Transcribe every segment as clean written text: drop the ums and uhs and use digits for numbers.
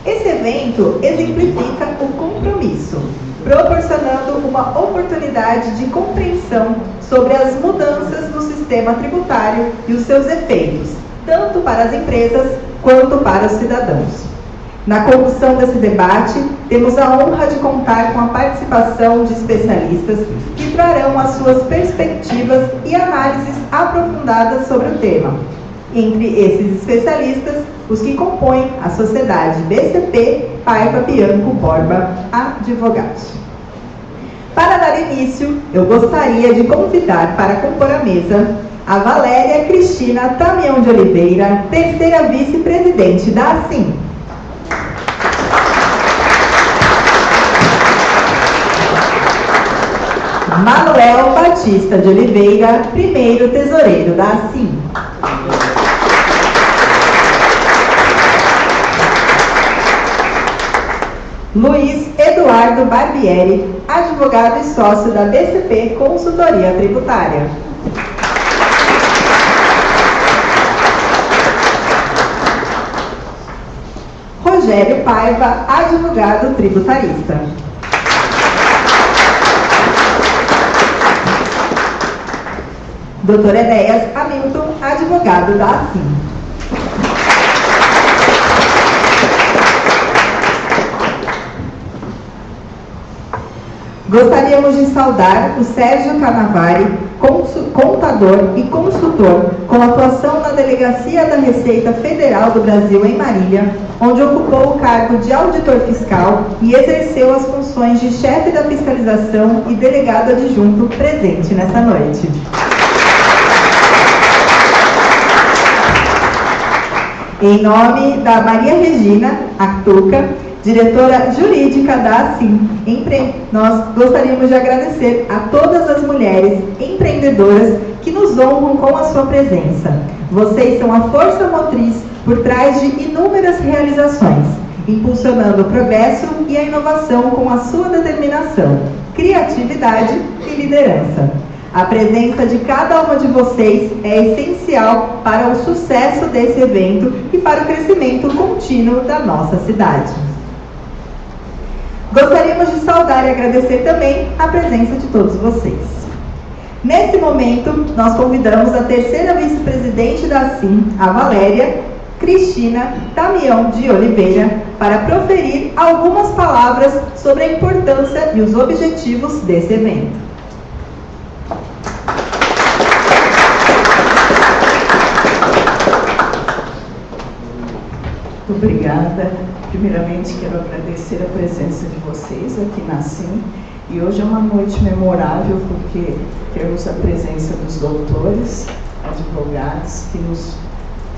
Esse evento exemplifica o compromisso, proporcionando uma oportunidade de compreensão sobre as mudanças no sistema tributário e os seus efeitos, tanto para as empresas quanto para os cidadãos. Na condução desse debate, temos a honra de contar com a participação de especialistas que trarão as suas perspectivas e análises aprofundadas sobre o tema. Entre esses especialistas, os que compõem a Sociedade BCP Paiva Bianco Borba Advogados. Para dar início, eu gostaria de convidar para compor a mesa a Valéria Cristina Tamião de Oliveira, terceira vice-presidente da ASIM. Manuel Batista de Oliveira, primeiro tesoureiro da ASIM. Luiz Eduardo Barbieri, advogado e sócio da BCP Consultoria Tributária. Rogério Paiva, advogado tributarista. Dr. Enéas Hamilton, advogado da ASIM. Gostaríamos de saudar o Sérgio Canavari, contador e consultor, com atuação na Delegacia da Receita Federal do Brasil em Marília, onde ocupou o cargo de auditor fiscal e exerceu as funções de chefe da fiscalização e delegado adjunto presente nessa noite. Em nome da Maria Regina Actuca, diretora jurídica da ASIM, nós gostaríamos de agradecer a todas as mulheres empreendedoras que nos honram com a sua presença. Vocês são a força motriz por trás de inúmeras realizações, impulsionando o progresso e a inovação com a sua determinação, criatividade e liderança. A presença de cada uma de vocês é essencial para o sucesso desse evento e para o crescimento contínuo da nossa cidade. Gostaríamos de saudar e agradecer também a presença de todos vocês. Nesse momento, nós convidamos a terceira vice-presidente da ASIM, a Valéria Cristina Tamião de Oliveira, para proferir algumas palavras sobre a importância e os objetivos desse evento. Muito obrigada. Primeiramente, quero agradecer a presença de vocês aqui na ASIM. E hoje é uma noite memorável, porque temos a presença dos doutores, advogados, que nos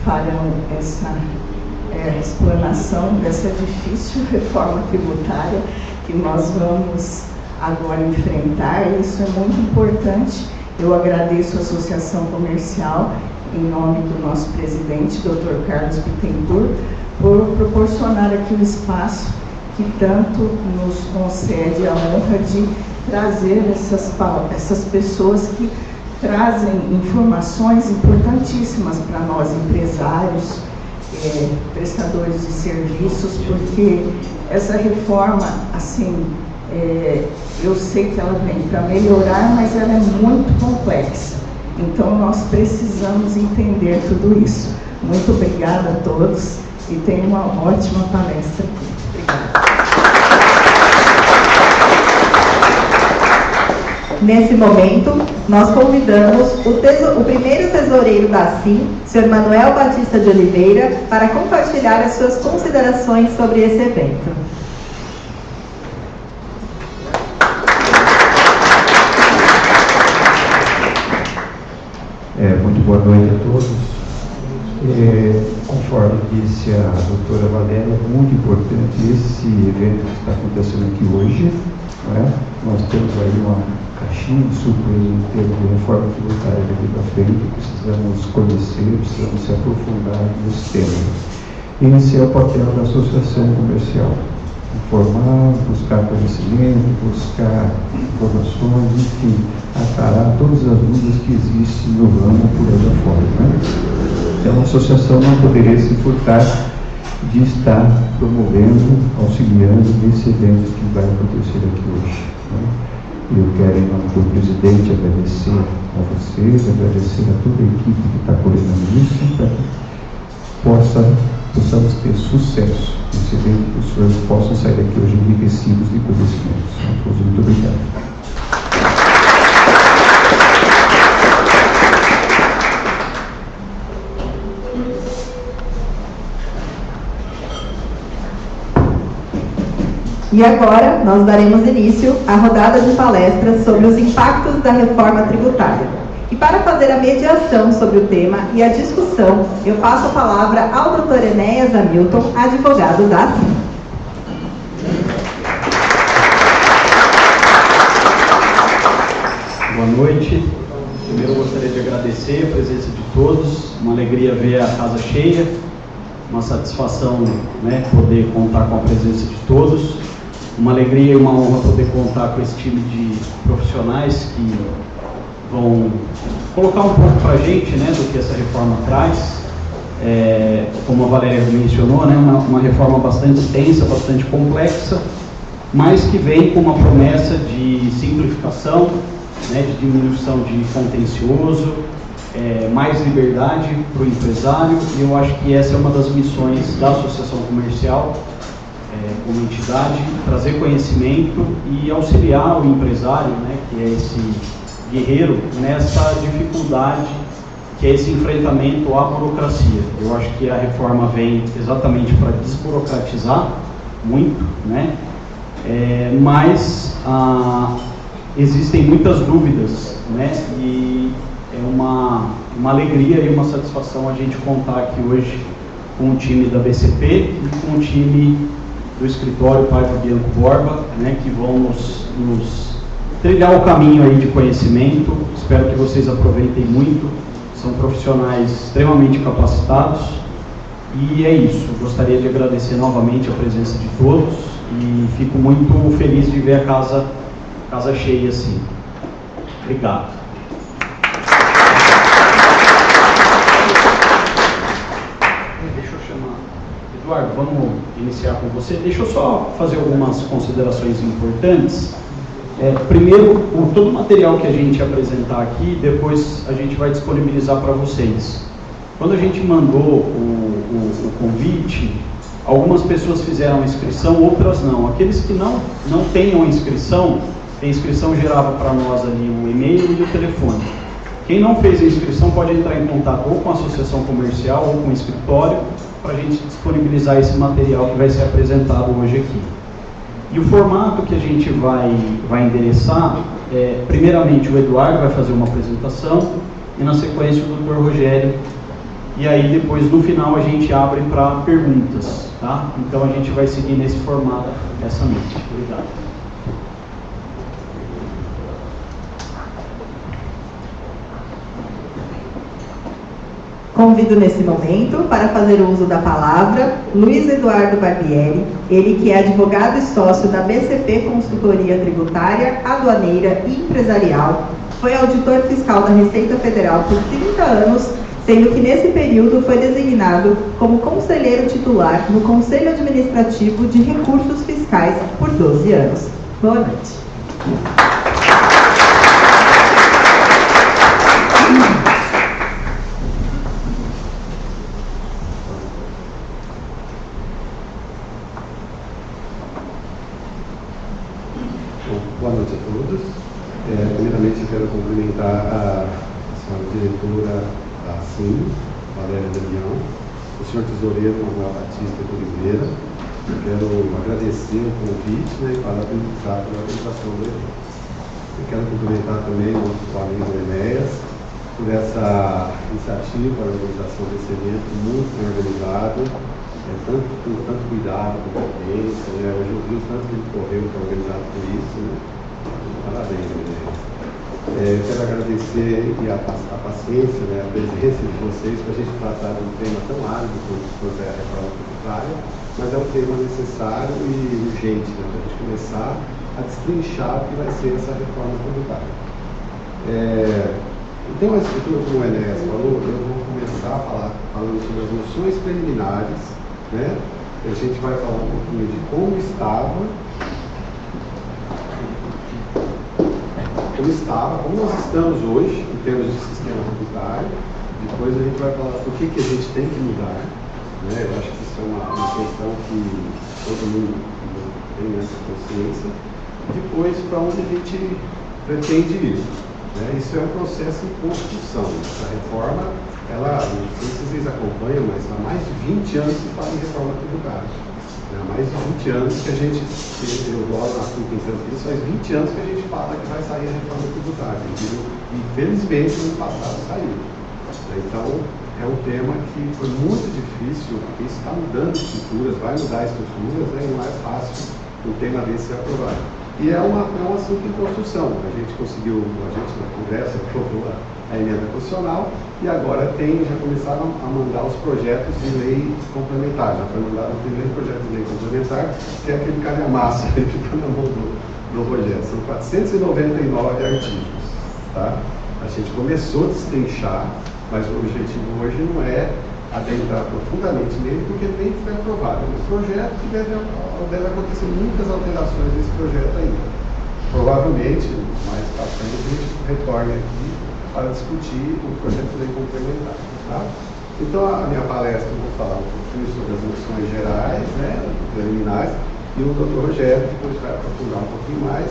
farão essa explanação dessa difícil reforma tributária que nós vamos agora enfrentar. E isso é muito importante. Eu agradeço a Associação Comercial, em nome do nosso presidente, Dr. Carlos Bittencourt, por proporcionar aqui o espaço que tanto nos concede a honra de trazer essas pessoas que trazem informações importantíssimas para nós, empresários, prestadores de serviços, porque essa reforma, assim, eu sei que ela vem para melhorar, mas ela é muito complexa. Então, nós precisamos entender tudo isso. Muito obrigada a todos. E tem uma ótima palestra aqui. Obrigada. Nesse momento, nós convidamos o primeiro tesoureiro da ASIM, Sr. Manuel Batista de Oliveira, para compartilhar as suas considerações sobre esse evento. Muito boa noite a todos. Conforme disse a doutora Valéria, é muito importante esse evento que está acontecendo aqui hoje. Nós temos aí uma caixinha de surpresa em termos de reforma tributária daqui para frente, precisamos conhecer, precisamos se aprofundar nesse tema. Esse é o papel da associação comercial: informar, buscar conhecimento, buscar informações, enfim, aclarar todas as dúvidas que existem no ramo por aí afora. Então, a associação não poderia se furtar de estar promovendo, auxiliando nesse evento que vai acontecer aqui hoje. Né? Eu quero, em nome do presidente, agradecer a vocês, agradecer a toda a equipe que está coordenando isso, para que possamos ter sucesso nesse evento, que os senhores possam sair daqui hoje enriquecidos de conhecimentos. A todos, muito obrigado. E agora nós daremos início à rodada de palestras sobre os impactos da reforma tributária. E para fazer a mediação sobre o tema e a discussão, eu passo a palavra ao Dr. Enéas Hamilton, advogado da ACIM. Boa noite. Primeiro eu gostaria de agradecer a presença de todos, uma alegria ver a casa cheia, uma satisfação, né, poder contar com a presença de todos. Uma alegria e uma honra poder contar com esse time de profissionais que vão colocar um pouco para a gente, né, do que essa reforma traz. Como a Valéria mencionou, né, uma reforma bastante extensa, bastante complexa, mas que vem com uma promessa de simplificação, né, de diminuição de contencioso, mais liberdade para o empresário, e eu acho que essa é uma das missões da Associação Comercial, como entidade, trazer conhecimento e auxiliar o empresário, né, que é esse guerreiro, nessa dificuldade, que é esse enfrentamento à burocracia. Eu acho que a reforma vem exatamente para desburocratizar muito, né, mas existem muitas dúvidas, né, e é uma alegria e uma satisfação a gente contar aqui hoje com o time da BCP e com o time do escritório Paiva Bianco Borba, né, que vão nos trilhar o caminho aí de conhecimento. Espero que vocês aproveitem muito, são profissionais extremamente capacitados, e é isso. Gostaria de agradecer novamente a presença de todos e fico muito feliz de ver a casa cheia assim. Obrigado. Eduardo, vamos iniciar com você. Deixa eu só fazer algumas considerações importantes. Primeiro, todo o material que a gente apresentar aqui, depois a gente vai disponibilizar para vocês. Quando a gente mandou o convite, algumas pessoas fizeram a inscrição, outras não. Aqueles que não tenham inscrição, a inscrição gerava para nós ali o e-mail e o telefone. Quem não fez a inscrição pode entrar em contato ou com a associação comercial ou com o escritório, para a gente disponibilizar esse material que vai ser apresentado hoje aqui. E o formato que a gente vai endereçar, primeiramente o Eduardo vai fazer uma apresentação, e na sequência o Dr. Rogério, e aí depois no final a gente abre para perguntas, tá? Então a gente vai seguir nesse formato essa noite. Obrigado. Convido nesse momento para fazer uso da palavra Luiz Eduardo Barbieri, ele que é advogado e sócio da BCP Consultoria Tributária, Aduaneira e Empresarial, foi auditor fiscal da Receita Federal por 30 anos, sendo que nesse período foi designado como conselheiro titular no Conselho Administrativo de Recursos Fiscais por 12 anos. Boa noite. Boa noite a todos. Primeiramente, eu quero cumprimentar a senhora diretora da ACIM, Valéria Damião, o senhor tesoureiro Manuel Batista de Oliveira. Eu quero agradecer o convite, né, e parabenizar pela organização do evento. Eu quero cumprimentar também o nosso amigo Enéas por essa iniciativa, a organização desse evento muito bem organizado, com tanto cuidado, com competência, né? Hoje eu vi o tanto que ele correu para organizar tudo isso, né? Parabéns, Enéas. Eu quero agradecer a paciência, né, a presença de vocês para a gente tratar de um tema tão árido quanto é a reforma tributária, mas é um tema necessário e urgente, né, para a gente começar a destrinchar o que vai ser essa reforma tributária. Então, a estrutura, como o Enéas falou, eu vou começar falando sobre as noções preliminares né? A gente vai falar um pouquinho de como nós estamos hoje, em termos de sistema tributário. Depois a gente vai falar por que a gente tem que mudar, né? Eu acho que isso é uma questão que todo mundo tem essa consciência. Depois, para onde a gente pretende ir, né? Isso é um processo em construção. Essa reforma, ela, não sei se vocês acompanham, mas há mais de 20 anos se fala em reforma tributária. Há mais de 20 anos que a gente, eu moro na PUC em Campinas, faz 20 anos que a gente fala que vai sair a reforma tributária. E felizmente no passado saiu. Então, é um tema que foi muito difícil, porque isso está mudando estruturas, vai mudar estruturas, né? E não é fácil um tema desse ser aprovado. E é um assunto em construção. A gente na Congresso aprovou a emenda constitucional e agora já começaram a mandar os projetos de lei complementar. Já foi mandado o primeiro projeto de lei complementar, que é aquele calhamaço que está na mão do Rogério. São 499 artigos. Tá? A gente começou a destrinchar, mas o objetivo hoje não é adentrar profundamente nele, porque nem foi aprovado. É um projeto que deve acontecer muitas alterações nesse projeto ainda. Provavelmente, mais para frente, a gente retorne aqui para discutir o projeto de lei complementar. Tá? Então, a minha palestra, eu vou falar um pouquinho sobre as noções gerais, né, preliminares, e o Dr. Rogério depois vai aprofundar um pouquinho mais,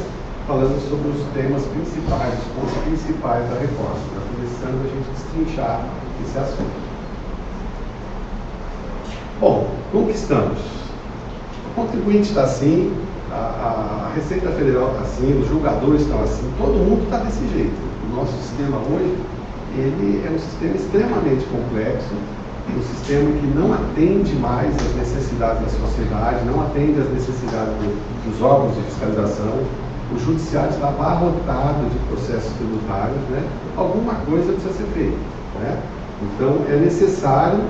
falando sobre os temas principais, os pontos principais da reforma, já começando a gente destrinchar esse assunto. Bom, como que estamos? O contribuinte está assim, a Receita Federal está assim, os julgadores estão assim, todo mundo está desse jeito. O nosso sistema hoje, ele é um sistema extremamente complexo, um sistema que não atende mais às necessidades da sociedade, não atende às necessidades dos órgãos de fiscalização. O judiciário está abarrotado de processos tributários, né? Alguma coisa precisa ser feita, né? Então, é necessário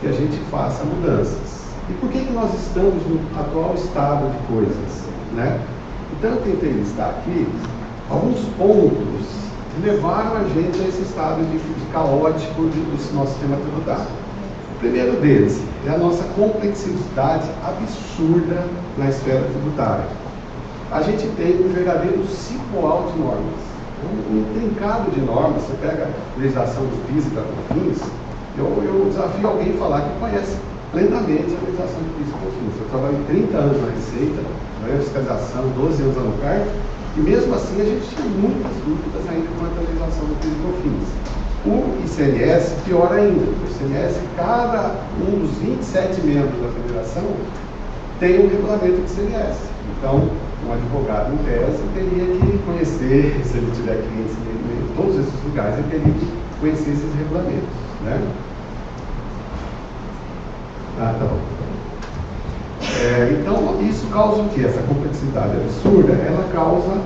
que a gente faça mudanças. E por que nós estamos no atual estado de coisas, né? Então, eu tentei listar aqui alguns pontos que levaram a gente a esse estado de caótico do nosso sistema tributário. O primeiro deles é a nossa complexidade absurda na esfera tributária. A gente tem um verdadeiro cipoal de normas, um intrincado de normas. Você pega a legislação do PIS e da COFINS, eu desafio alguém a falar que conhece plenamente a legislação do PIS e COFINS. Eu trabalhei 30 anos na Receita, na fiscalização, 12 anos no CARF, e mesmo assim a gente tinha muitas dúvidas ainda quanto à legislação do PIS e COFINS. O ICMS, pior ainda, o ICMS, cada um dos 27 membros da federação tem um regulamento de ICMS. Então, um advogado em tese teria que conhecer, se ele tiver clientes em todos esses lugares, ele teria que conhecer esses regulamentos, né? Tá bom. Então, isso causa o quê? Essa complexidade absurda, ela causa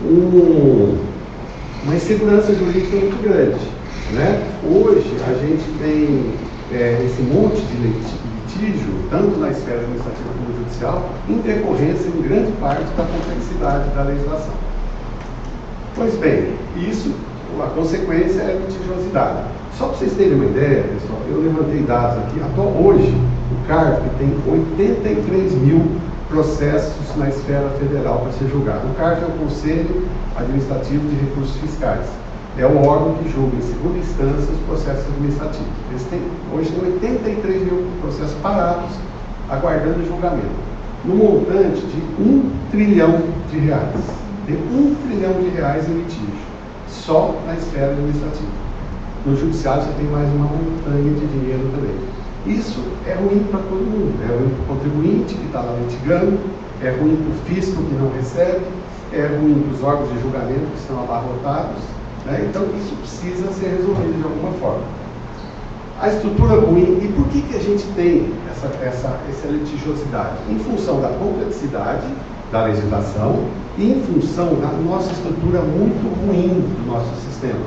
uma insegurança jurídica muito grande, né? Hoje, a gente tem esse monte de litígio, tanto na esfera administrativa como judicial, em decorrência, em grande parte, da complexidade da legislação. Pois bem, isso, a consequência é a litigiosidade. Só para vocês terem uma ideia, pessoal, eu levantei dados aqui. Hoje, o CARF tem 83 mil processos na esfera federal para ser julgado. O CARF é o Conselho Administrativo de Recursos Fiscais. É o órgão que julga em segunda instância os processos administrativos. Hoje tem 83 mil processos parados, aguardando julgamento. No montante de R$1 trilhão. Tem R$1 trilhão em litígio, só na esfera administrativa. No judiciário você tem mais uma montanha de dinheiro também. Isso é ruim para todo mundo. É ruim para o contribuinte que está lá litigando, é ruim para o fisco que não recebe, é ruim para os órgãos de julgamento que estão abarrotados, né? Então isso precisa ser resolvido de alguma forma. A estrutura ruim, e por que a gente tem essa litigiosidade? Em função da complexidade da legislação e em função da nossa estrutura muito ruim do nosso sistema.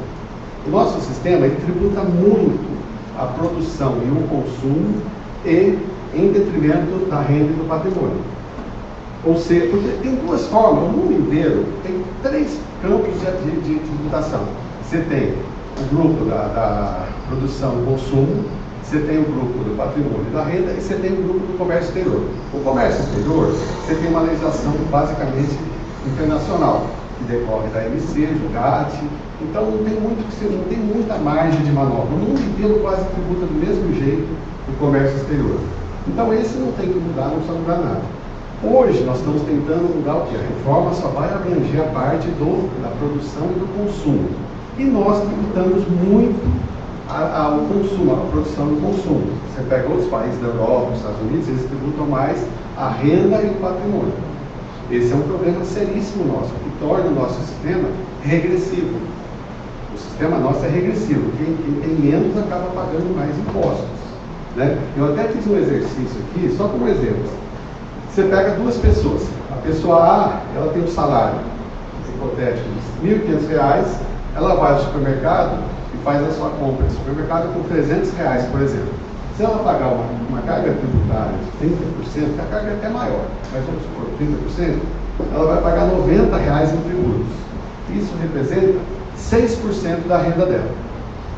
O nosso sistema, ele tributa muito a produção e o consumo e em detrimento da renda e do patrimônio. Ou seja, porque tem duas formas, no mundo inteiro tem 3 campos de tributação. Você tem o grupo da produção e consumo, Você tem o grupo do patrimônio e da renda e você tem o grupo do comércio exterior. O comércio exterior, você tem uma legislação basicamente internacional, que decorre da MC, do GATT, então não tem muita margem de manobra. O mundo inteiro quase tributa do mesmo jeito o comércio exterior. Então esse não tem que mudar, não precisa mudar nada. Hoje nós estamos tentando mudar o que? A reforma só vai abranger a parte da produção e do consumo. E nós tributamos muito o consumo, a produção e o consumo. Você pega outros países da Europa, dos Estados Unidos, eles tributam mais a renda e o patrimônio. Esse é um problema seríssimo nosso, que torna o nosso sistema regressivo. O sistema nosso é regressivo. Quem tem menos acaba pagando mais impostos. Né? Eu até fiz um exercício aqui, só como exemplo. Você pega duas pessoas. A pessoa A, ela tem um salário hipotético de R$ 1.500, ela vai ao supermercado e faz a sua compra de supermercado com R$300, por exemplo. Se ela pagar uma carga tributária de 30%, que a carga é até maior, mas vamos supor 30%, ela vai pagar R$90 em tributos. Isso representa 6% da renda dela.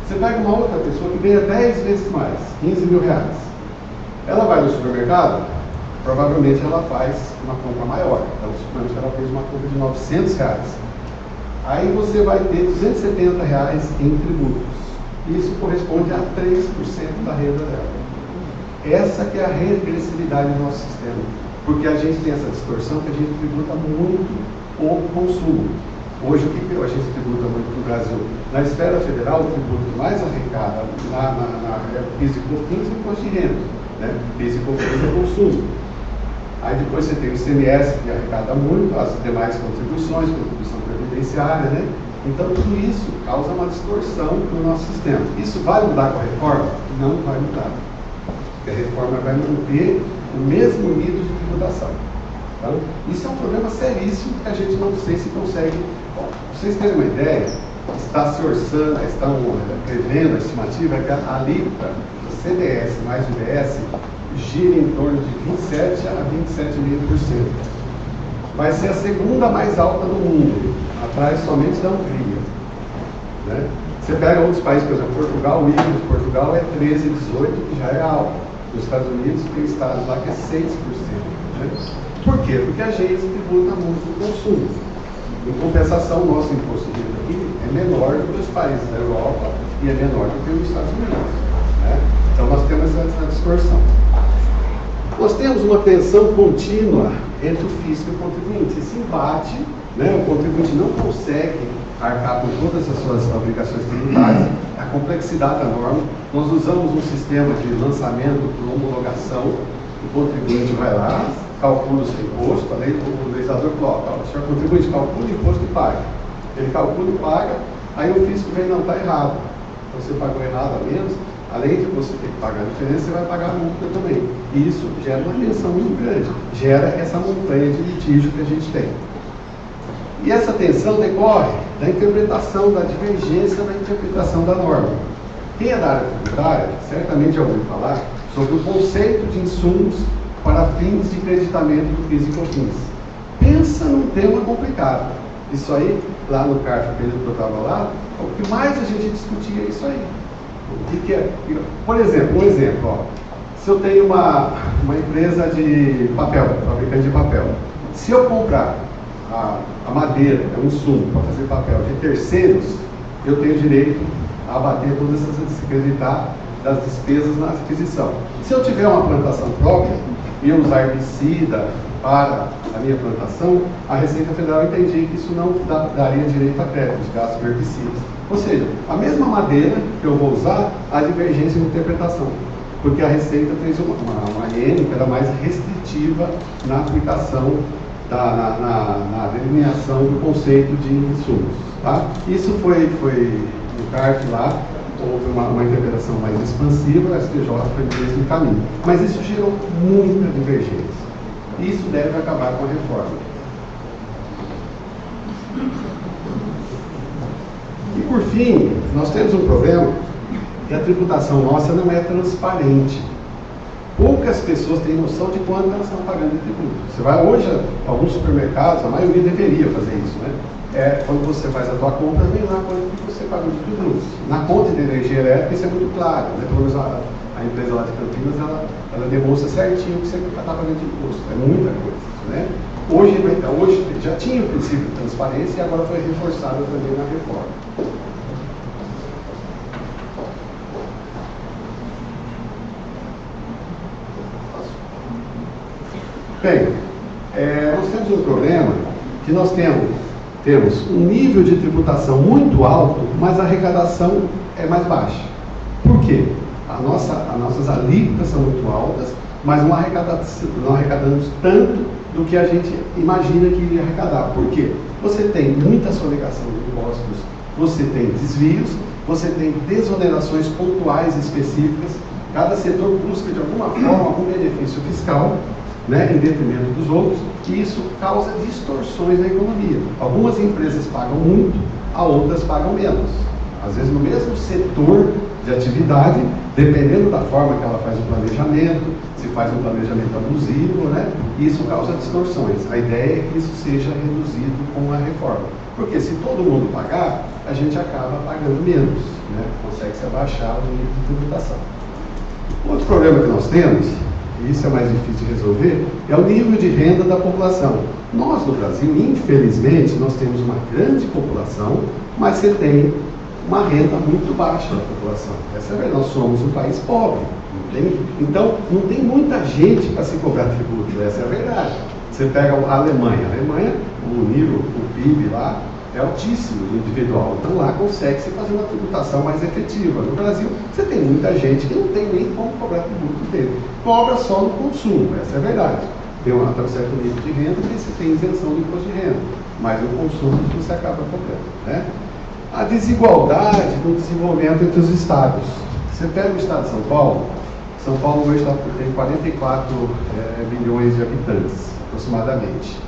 Você pega uma outra pessoa que ganha 10 vezes mais, R$15.000. Ela vai no supermercado, provavelmente ela faz uma compra maior. Então, suponhamos que ela fez uma compra de R$900. Aí você vai ter R$270 em tributos. Isso corresponde a 3% da renda dela. Essa que é a regressividade do nosso sistema. Porque a gente tem essa distorção que a gente tributa muito o consumo. Hoje, o que a gente tributa muito no Brasil? Na esfera federal, o tributo mais arrecada é PIS e COFINS e imposto de renda. Né? PIS e COFINS é consumo. Aí depois você tem o ICMS, que arrecada muito, as demais contribuições, contribuição previdenciária, né? Então tudo isso causa uma distorção no nosso sistema. Isso vai mudar com a reforma? Não vai mudar. Porque a reforma vai manter o mesmo nível de tributação. Então, isso é um problema seríssimo que a gente não sei se consegue. Bom, para vocês terem uma ideia, está se orçando, estão prevendo a estimativa que a alíquota do CDS mais o IBS gira em torno de 27% a 27,5%. Vai ser a segunda mais alta do mundo, atrás somente da Hungria. Né? Você pega outros países, por exemplo, Portugal, o IVA de Portugal é 13, 18, que já é alto. Nos Estados Unidos tem estados lá que é 6%. Né? Por quê? Porque a gente tributa muito o consumo. Em compensação, o nosso imposto de renda aqui é menor do que os países da Europa e é menor do que os Estados Unidos. Né? Então nós temos essa distorção. Nós temos uma tensão contínua entre o fisco e o contribuinte. Esse embate, né, o contribuinte não consegue arcar com todas as suas obrigações tributárias, a complexidade da norma. Nós usamos um sistema de lançamento por homologação, o contribuinte vai lá, calcula o seu imposto, a lei do legislador coloca, o senhor contribuinte calcula o imposto e paga. Ele calcula e paga, aí o fisco vem, não, está errado. Você pagou errado a menos. Além de você ter que pagar a diferença, você vai pagar a multa também. E isso gera uma tensão muito grande, gera essa montanha de litígio que a gente tem. E essa tensão decorre da interpretação, da divergência da interpretação da norma. Quem é da área tributária, certamente já ouviu falar sobre o conceito de insumos para fins de creditamento do PIS e COFINS. Pensa num tema complicado. Isso aí, lá no CARF, período que eu estava lá, o que mais a gente discutia é isso aí. O que é? Por exemplo, um exemplo, ó. Se eu tenho uma empresa de papel, fabricante de papel, se eu comprar a madeira, é um insumo para fazer papel de terceiros, eu tenho direito a abater todas essas, descreditar das despesas na aquisição. Se eu tiver uma plantação própria e eu usar herbicida para a minha plantação, a Receita Federal entendia que isso não daria direito a crédito de gastos com herbicidas. Ou seja, a mesma madeira que eu vou usar, há divergência de interpretação, porque a Receita fez uma IN que era mais restritiva na aplicação, na delineação do conceito de insumos. Tá? Isso foi no CARF lá, houve uma interpretação mais expansiva, a STJ foi no mesmo caminho. Mas isso gerou muita divergência. Isso deve acabar com a reforma. E por fim, nós temos um problema que a tributação nossa não é transparente. Poucas pessoas têm noção de quanto elas estão pagando de tributo. Você vai hoje a alguns supermercados, a maioria deveria fazer isso, né? Quando você faz a tua compra, vem lá quanto que você pagou de tributos. Na conta de energia elétrica isso é muito claro, né? Pelo menos a empresa lá de Campinas, ela demonstra certinho o que você está pagando de imposto. É muita coisa, né? Hoje já tinha o princípio de transparência e agora foi reforçado também na reforma. Bem, nós temos um problema que nós temos um nível de tributação muito alto, mas a arrecadação é mais baixa. Por quê? As nossas alíquotas são muito altas, mas não arrecadamos tanto do que a gente imagina que iria arrecadar. Por quê? Você tem muita sonegação de impostos, você tem desvios, você tem desonerações pontuais específicas, cada setor busca de alguma forma algum benefício fiscal, né, em detrimento dos outros, e isso causa distorções na economia. Algumas empresas pagam muito, outras pagam menos. Às vezes no mesmo setor de atividade, dependendo da forma que ela faz o planejamento, se faz um planejamento abusivo, né, isso causa distorções. A ideia é que isso seja reduzido com a reforma. Porque se todo mundo pagar, a gente acaba pagando menos, né, consegue se abaixar o nível de tributação. Outro problema que nós temos, e isso é mais difícil de resolver, é o nível de renda da população. Nós, no Brasil, infelizmente, nós temos uma grande população, mas você tem uma renda muito baixa da população. Essa é a verdade, nós somos um país pobre, então não tem muita gente para se cobrar tributo, essa é a verdade. Você pega a Alemanha, o nível, o PIB lá, é altíssimo no individual, então lá consegue-se fazer uma tributação mais efetiva. No Brasil, você tem muita gente que não tem nem como cobrar tributo dele, cobra só no consumo, essa é a verdade. Tem até um certo nível de renda que você tem isenção do imposto de renda, mas o consumo você acaba cobrando, né? A desigualdade no desenvolvimento entre os estados. Você pega o estado de São Paulo hoje tem 44 milhões de habitantes, aproximadamente.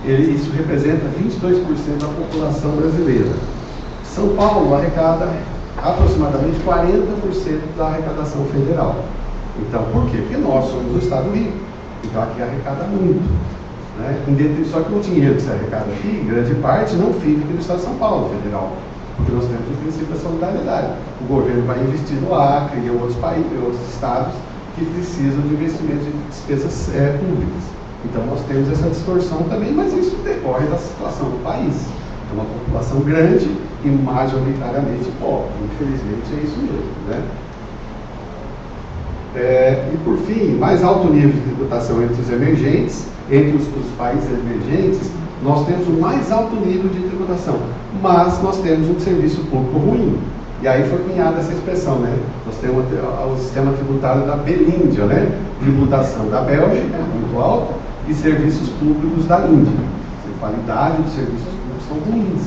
Isso representa 22% da população brasileira. São Paulo arrecada aproximadamente 40% da arrecadação federal. Então, por quê? Porque nós somos um estado rico. Então, aqui arrecada muito. Né? Só que o dinheiro que se arrecada aqui, grande parte, não fica aqui no estado de São Paulo, federal. Porque nós temos o princípio da solidariedade. O governo vai investir no Acre e em outros países, em outros estados que precisam de investimento de despesas públicas. Então nós temos essa distorção também, mas isso decorre da situação do país. É uma população grande e majoritariamente pobre. Infelizmente é isso mesmo, né? E por fim, mais alto nível de tributação entre os emergentes, entre os países emergentes, nós temos o mais alto nível de tributação, mas nós temos um serviço público ruim. E aí foi cunhada essa expressão, né? Nós temos o sistema tributário da Belíndia, né? Tributação da Bélgica, muito alta, e serviços públicos da Índia. A qualidade dos serviços públicos são ruins,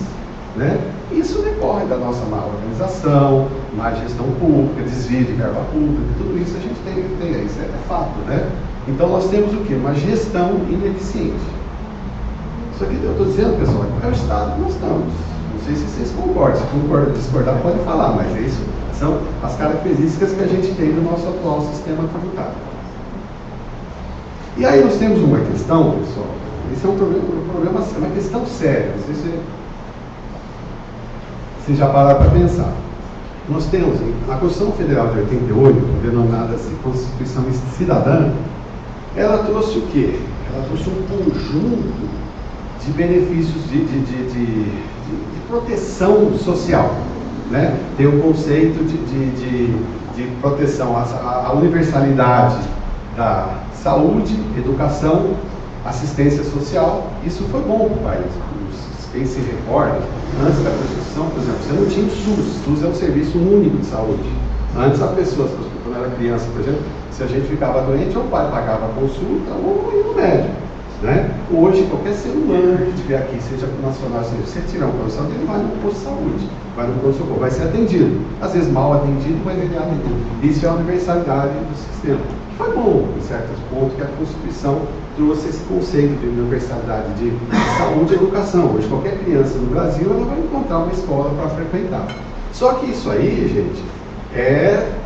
né? Isso decorre da nossa má organização, má gestão pública, desvio de verba pública, tudo isso a gente tem, isso é fato, né? Então nós temos o quê? Uma gestão ineficiente. Isso aqui eu estou dizendo, pessoal, é o estado que nós estamos. Não sei se vocês concordam, se discordar pode falar, mas isso são as características que a gente tem no nosso atual sistema tributário. E aí nós temos uma questão, pessoal, isso é um problema, é uma questão séria, não sei se vocês já pararam para pensar. Nós temos, na Constituição Federal de 88, denominada Constituição Cidadã, ela trouxe o quê? Ela trouxe um conjunto de benefícios de proteção social, né? Tem o conceito de proteção, a universalidade da saúde, educação, assistência social. Isso foi bom para o país. Quem se recorda, antes da Constituição, por exemplo, você não tinha o SUS. O SUS é um serviço único de saúde. Antes a pessoa, quando era criança, por exemplo, se a gente ficava doente, ou o pai pagava a consulta ou ia no médico, né? Hoje, qualquer ser humano que estiver aqui, seja nacional, seja, se tiver uma condição, ele vai no posto de saúde, vai no pronto-socorro, vai ser atendido. Às vezes mal atendido, mas ele é atendido. Isso é a universalidade do sistema. Foi bom, em certos pontos, que a Constituição trouxe esse conceito de universalidade de saúde e educação. Hoje, qualquer criança no Brasil, ela vai encontrar uma escola para frequentar. Só que isso aí, gente,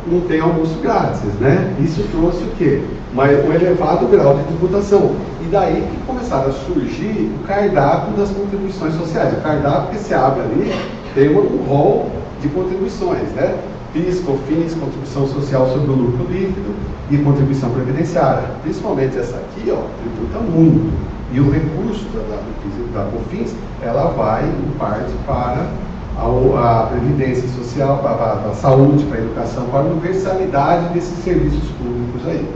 não tem almoço grátis, né? Isso trouxe o quê? Um elevado grau de tributação. E daí que começaram a surgir o cardápio das contribuições sociais. O cardápio que se abre ali tem um rol de contribuições, né? PIS, COFINS, contribuição social sobre o lucro líquido e contribuição previdenciária. Principalmente essa aqui, ó, tributa muito. E o recurso do PIS e da COFINS, ela vai, em parte, para a previdência social, para a saúde, para a educação, para a universalidade desses serviços públicos aí.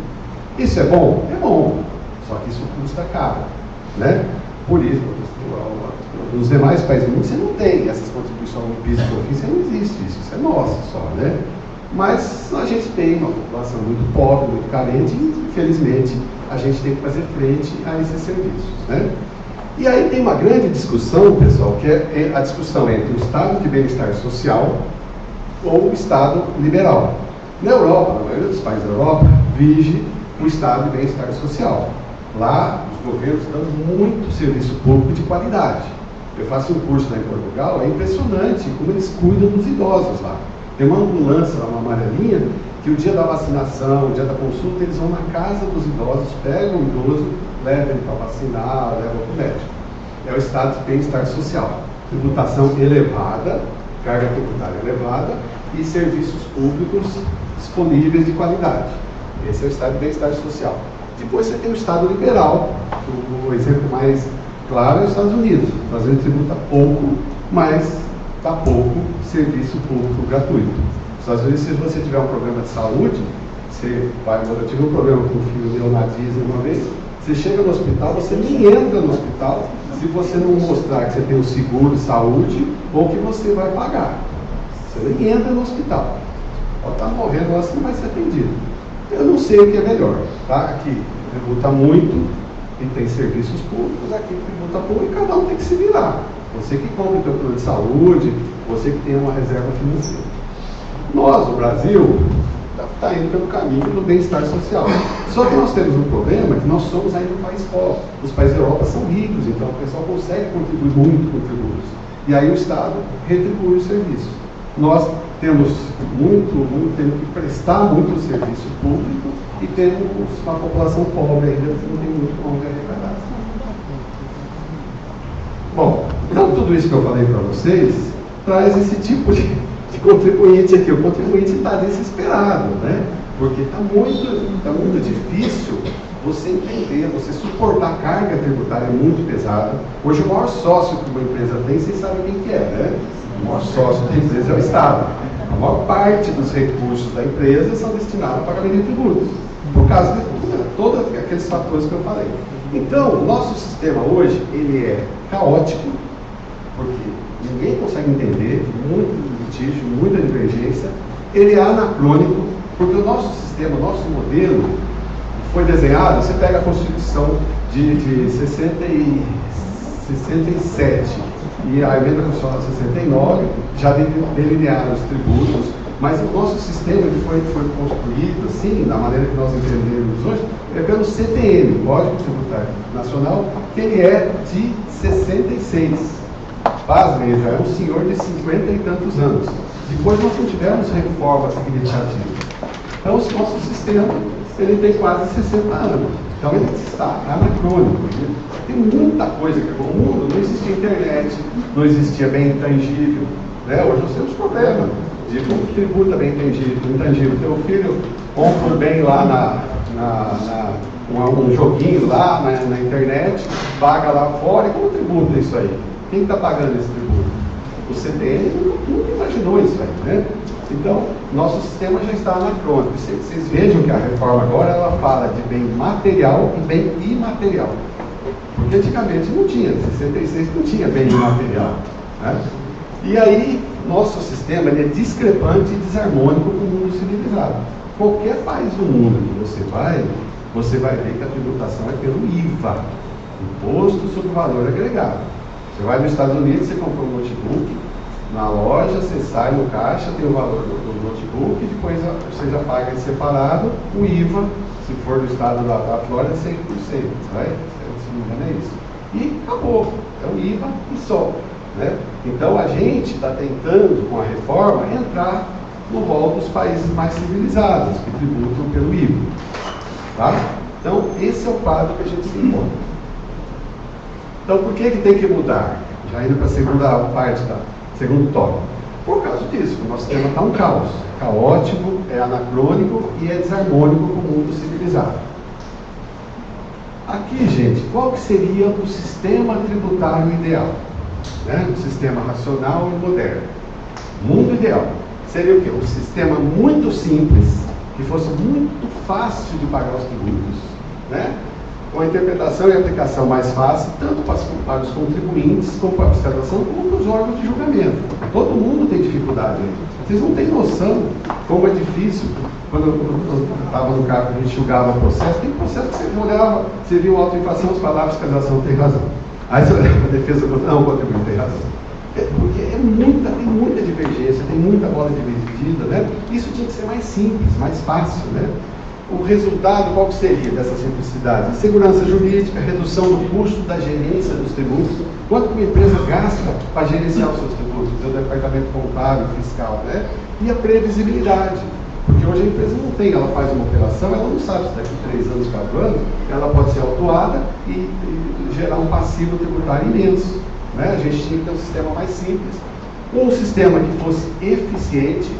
Isso é bom? É bom. Só que isso custa caro, né? Por isso, nos demais países do mundo você não tem essas contribuições no PIS e COFINS, não existe isso é nosso só, né? Mas a gente tem uma população muito pobre, muito carente, e infelizmente a gente tem que fazer frente a esses serviços, né? E aí tem uma grande discussão, pessoal, que é a discussão entre o Estado de bem-estar social ou o Estado liberal. Na Europa, na maioria dos países da Europa, vige o Estado de bem-estar social. Lá, os governos dão muito serviço público de qualidade. Eu faço um curso lá em Portugal, é impressionante como eles cuidam dos idosos lá. Tem uma ambulância lá, uma amarelinha, que o dia da vacinação, o dia da consulta, eles vão na casa dos idosos, pegam o idoso, levam ele para vacinar, levam para o médico. É o estado de bem-estar social. Tributação elevada, carga tributária elevada e serviços públicos disponíveis de qualidade. Esse é o estado de bem-estar social. Depois você tem o estado liberal, o exemplo mais claro é os Estados Unidos. Os Estados Unidos tributa pouco, mas dá pouco serviço público gratuito. Nos Estados Unidos, se você tiver um problema de saúde, eu tive um problema com o filho meu na Disney uma vez, você chega no hospital, você nem entra no hospital se você não mostrar que você tem o seguro de saúde ou que você vai pagar. Você nem entra no hospital. Pode estar morrendo lá, você não vai ser atendido. Eu não sei o que é melhor, tá? Aqui tributa muito e tem serviços públicos, aqui tributa pouco e cada um tem que se virar. Você que compra o seu plano de saúde, você que tem uma reserva financeira. Nós, no Brasil, está indo pelo caminho do bem-estar social. Só que nós temos um problema que nós somos ainda um país pobre. Os países da Europa são ricos, então o pessoal consegue contribuir muito com tributos. E aí o Estado retribui o serviço. Nós temos temos que prestar muito serviço público e temos uma população pobre ainda que não tem muito onde arrecadar. Bom, então tudo isso que eu falei para vocês traz esse tipo de contribuinte aqui. O contribuinte está desesperado, né? Porque está muito difícil você entender, você suportar a carga tributária muito pesada. Hoje o maior sócio que uma empresa tem, vocês sabem quem que é, né? O maior sócio da empresa é o Estado. A maior parte dos recursos da empresa são destinados a pagamento de tributos, por causa de todos aqueles fatores que eu falei. Então, o nosso sistema hoje, ele é caótico, porque ninguém consegue entender, muito litígio, muita divergência. Ele é anacrônico, porque o nosso sistema, o nosso modelo, foi desenhado, você pega a Constituição de 67 e a emenda constitucional de 69, já delinearam os tributos, mas o nosso sistema ele foi construído, assim, da maneira que nós entendemos hoje, é pelo CTN, Código Tributário Nacional, que ele é de 66. Pasmem, já é um senhor de 50 e tantos anos. Depois nós não tivemos reforma significativa. Então, o nosso sistema ele tem quase 60 anos. Então, ele está anacrônico. Tem muita coisa que no mundo não existia internet, não existia bem intangível. Né? Hoje nós temos problema de como tributa bem intangível. Teu filho compra bem lá um joguinho lá na internet, paga lá fora, e como tributa isso aí? Quem está pagando esse tributo? O CTN nunca imaginou isso aí, né? Então, nosso sistema já está anacrônico. Vocês vejam que a reforma agora ela fala de bem material e bem imaterial. Porque antigamente não tinha, 66 não tinha bem imaterial. Né? E aí, nosso sistema ele é discrepante e desarmônico com o mundo civilizado. Qualquer país do mundo que você vai ver que a tributação é pelo IVA, Imposto sobre o Valor Agregado. Você vai nos Estados Unidos, você compra um notebook, na loja, você sai no caixa, tem o valor do notebook, e depois você já paga em separado, o IVA, se for do estado da Flórida, 100%, vai? Se não me engano é isso. E acabou, é o IVA e só. Né? Então a gente está tentando, com a reforma, entrar no rol dos países mais civilizados, que tributam pelo IVA. Tá? Então, esse é o quadro que a gente se encontra. Então, por que tem que mudar? Já indo para a segunda parte, segundo tópico. Por causa disso, o nosso sistema está um caos. Caótico, é anacrônico e é desarmônico com o mundo civilizado. Aqui, gente, qual que seria o sistema tributário ideal? Né? O sistema racional e moderno. Mundo ideal. Seria o quê? Um sistema muito simples, que fosse muito fácil de pagar os tributos, né? Com a interpretação e aplicação mais fácil, tanto para os contribuintes, como para a fiscalização, como para os órgãos de julgamento. Todo mundo tem dificuldade aí. Vocês não têm noção como é difícil. Quando eu estava no cargo, a gente julgava processo. Tem processo que você olhava, você viu autoinfração, você falava, a fiscalização tem razão. Aí você olhava a defesa, não, o contribuinte tem razão. Porque tem muita divergência, tem muita bola dividida, né? Isso tinha que ser mais simples, mais fácil, né? O resultado, qual que seria dessa simplicidade? Segurança jurídica, redução do custo da gerência dos tributos. Quanto que uma empresa gasta para gerenciar os seus tributos? O departamento contábil, fiscal, né? E a previsibilidade. Porque hoje a empresa não tem, ela faz uma operação, ela não sabe se daqui a 3 anos, 4 anos, ela pode ser autuada e gerar um passivo tributário imenso. Né? A gente tinha que ter um sistema mais simples, um sistema que fosse eficiente,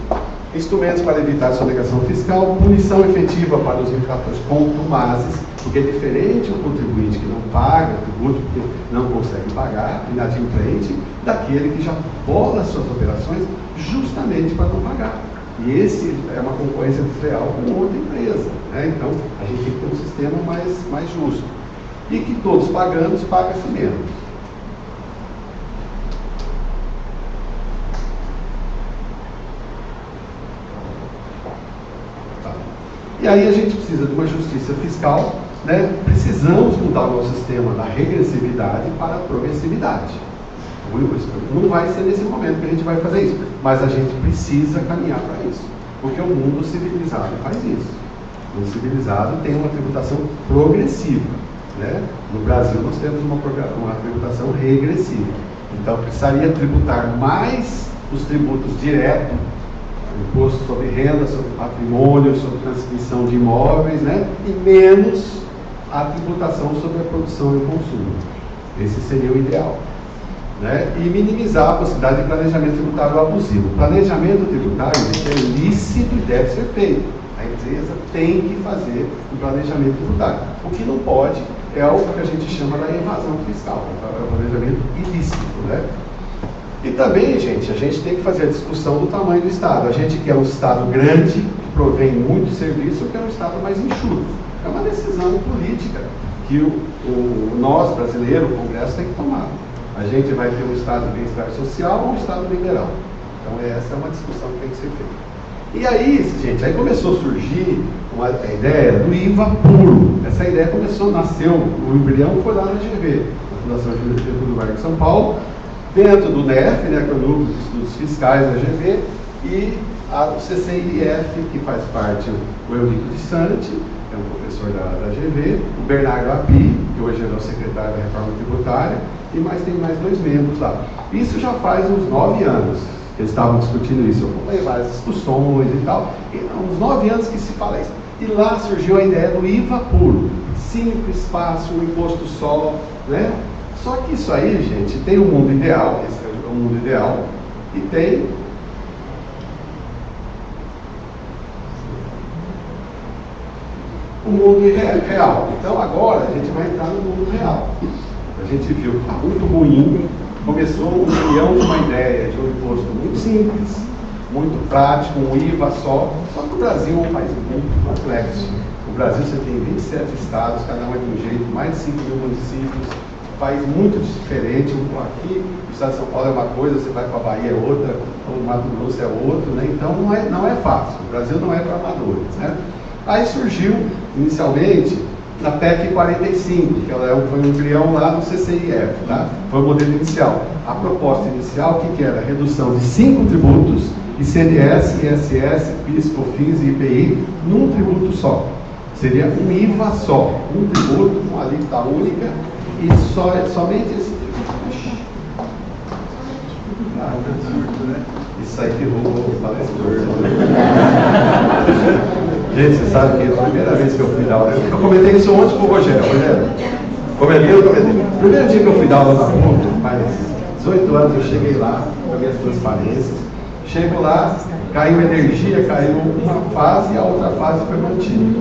instrumentos para evitar sonegação fiscal, punição efetiva para os infratores contumazes, porque é diferente o contribuinte que não paga tributo porque não consegue pagar, inadimplente, daquele que já bola suas operações justamente para não pagar. E esse é uma concorrência desleal com outra empresa. Né? Então, a gente tem que ter um sistema mais justo. E que todos pagando, paga-se menos. E aí a gente precisa de uma justiça fiscal, né? Precisamos mudar o nosso sistema da regressividade para a progressividade. Não vai ser nesse momento que a gente vai fazer isso, mas a gente precisa caminhar para isso, porque o mundo civilizado faz isso. O mundo civilizado tem uma tributação progressiva. Né? No Brasil nós temos uma tributação regressiva. Então precisaria tributar mais os tributos diretos, imposto sobre renda, sobre patrimônio, sobre transmissão de imóveis, né? E menos a tributação sobre a produção e o consumo. Esse seria o ideal. Né? E minimizar a possibilidade de planejamento tributário abusivo. O planejamento tributário é lícito e deve ser feito. A empresa tem que fazer um planejamento tributário. O que não pode é o que a gente chama da evasão fiscal, é o planejamento ilícito. Né? E também, gente, a gente tem que fazer a discussão do tamanho do Estado. A gente quer um Estado grande, que provém muito serviço, ou quer um Estado mais enxuto. É uma decisão política que nós, brasileiros, o Congresso, tem que tomar. A gente vai ter um Estado de bem-estar social ou um Estado liberal. Então, essa é uma discussão que tem que ser feita. E aí, gente, aí começou a surgir a ideia do IVA puro. Essa ideia nasceu, o embrião foi lá na GV, na Fundação Getúlio Vargas de São Paulo, dentro do NEF, né, que é o Núcleo de Estudos Fiscais da GV, e o CCIF, que faz parte o Eurico de Santi, que é um professor da GV, o Bernardo Api, que hoje é o secretário da Reforma Tributária, e tem mais 2 membros lá. Isso já faz uns 9 anos que eles estavam discutindo isso. Eu acompanhei várias discussões e tal, e há uns 9 anos que se fala isso. E lá surgiu a ideia do IVA puro, simples, fácil, um imposto só, né? Só que isso aí, gente, tem um mundo ideal, esse é o mundo ideal, e tem o mundo real. Então agora a gente vai entrar no mundo real. A gente viu que está muito ruim, começou um milhão de uma ideia de um imposto muito simples, muito prático, um IVA só que o Brasil é um país muito complexo. No Brasil você tem 27 estados, cada um é de um jeito, mais de 5 mil municípios, país muito diferente. Aqui, o estado de São Paulo é uma coisa, você vai para a Bahia é outra, o Mato Grosso é outro, né? Então não é fácil, o Brasil não é para amadores, né? Aí surgiu, inicialmente, na PEC 45, que ela foi um embrião lá no CCIF, tá? Foi o modelo inicial. A proposta inicial, que era? Redução de 5 tributos, ICMS, ISS, PIS, COFINS e IPI, num tributo só. Seria um IVA só, um tributo, uma alíquota única, e somente esse tributo. Isso aí que o palestor. Gente, você sabe que a primeira vez que eu fui dar aula, eu comentei isso ontem com o Rogério. Comentei. Primeiro dia que eu fui dar aula na PUC, faz 18 anos, eu cheguei lá, com minhas transparências, Chego lá, caiu energia, caiu uma fase e a outra fase foi mantida.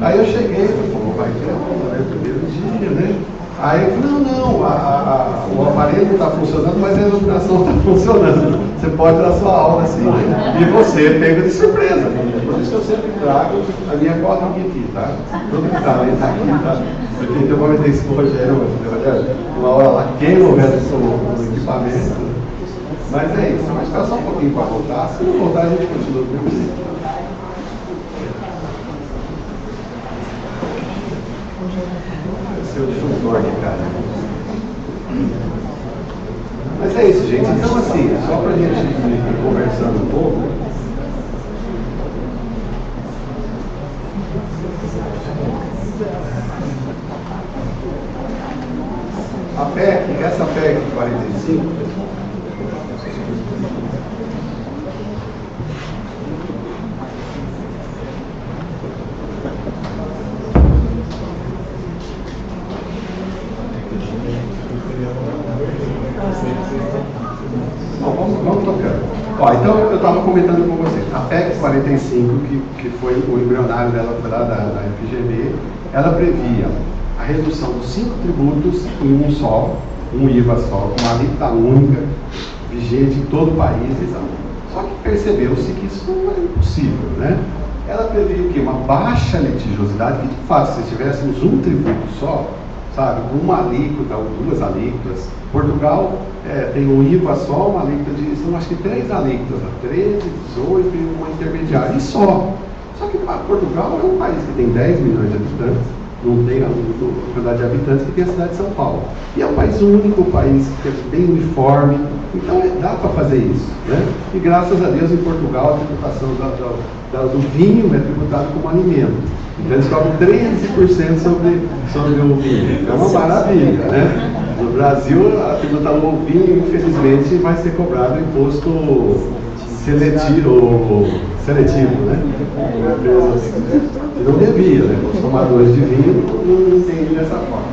Aí eu cheguei e falei, pô, vai ter aula, né? Primeiro dia, né? Aí eu falei, não, o aparelho está funcionando, mas a iluminação está funcionando. Você pode dar sua aula assim, né? E você pega de surpresa. Por isso que eu sempre trago a minha cola aqui, tá? Tudo que está ali está aqui, tá? Porque tem uma vez esse Rogério, uma hora lá queima o equipamento. Mas é isso, vai ficar só um pouquinho para voltar. Se não voltar, a gente continua do mesmo jeito. Seu chutor aqui, cara. Mas é isso, gente. Então, assim, só para a gente ir conversando um pouco. A PEC, essa PEC 45, vamos tocando. Ó, então eu estava comentando com vocês, a PEC 45, que foi o embrionário dela da FGV, ela previa a redução dos 5 tributos em um só, um IVA só, uma alíquota única, vigente em todo o país. Só que percebeu-se que isso não é impossível, né? Ela previa o quê? Uma baixa litigiosidade, que de fato, se tivéssemos um tributo só, sabe, uma alíquota ou 2 alíquotas. Portugal tem um IVA só, uma alíquota são acho que 3 alíquotas, 13, 18 e uma intermediária, e só. Só que Portugal é um país que tem 10 milhões de habitantes, não tem a quantidade de habitantes que tem a cidade de São Paulo. E é um país único, um país que é bem uniforme, então dá para fazer isso, né? E graças a Deus em Portugal a tributação do vinho é tributado como alimento. Então eles cobram 13% sobre o vinho. É uma maravilha, né? No Brasil, a tributação do vinho, infelizmente, vai ser cobrado imposto seletivo, né? Não devia, né? Os tomadores de vinho não entendem dessa forma.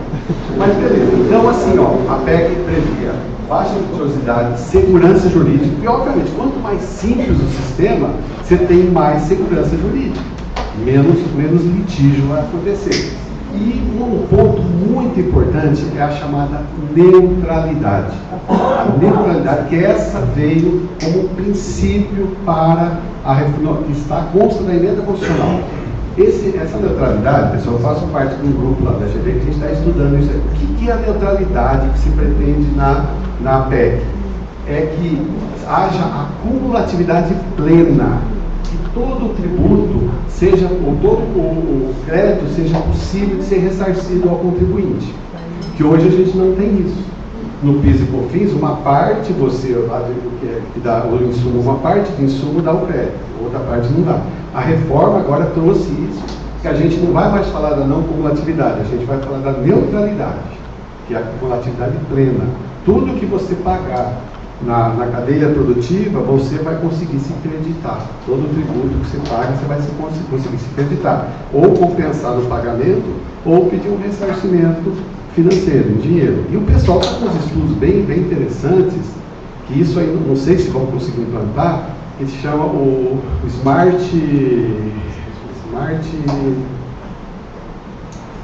Mas beleza, então assim, ó, a PEC previa baixa litigiosidade, segurança jurídica, e obviamente, quanto mais simples o sistema, você tem mais segurança jurídica, menos litígio vai acontecer. E um ponto muito importante é a chamada neutralidade. A neutralidade, que essa veio como princípio para a reforma, que consta da emenda constitucional. Essa neutralidade, pessoal, eu faço parte de um grupo lá da FGV que a gente está estudando isso aí. O que é a neutralidade que se pretende na PEC? É que haja a cumulatividade plena, que todo o tributo ou todo o crédito seja possível de ser ressarcido ao contribuinte. Que hoje a gente não tem isso. No PIS e COFINS, uma parte que dá o insumo, uma parte do insumo dá o crédito, outra parte não dá. A reforma agora trouxe isso, que a gente não vai mais falar da não cumulatividade, a gente vai falar da neutralidade, que é a cumulatividade plena. Tudo que você pagar na cadeia produtiva, você vai conseguir se creditar. Todo tributo que você paga, você vai conseguir se creditar. Ou compensar no pagamento, ou pedir um ressarcimento financeiro, em dinheiro. E o pessoal está com uns estudos bem que isso aí, não sei se vão conseguir implantar, que se chama o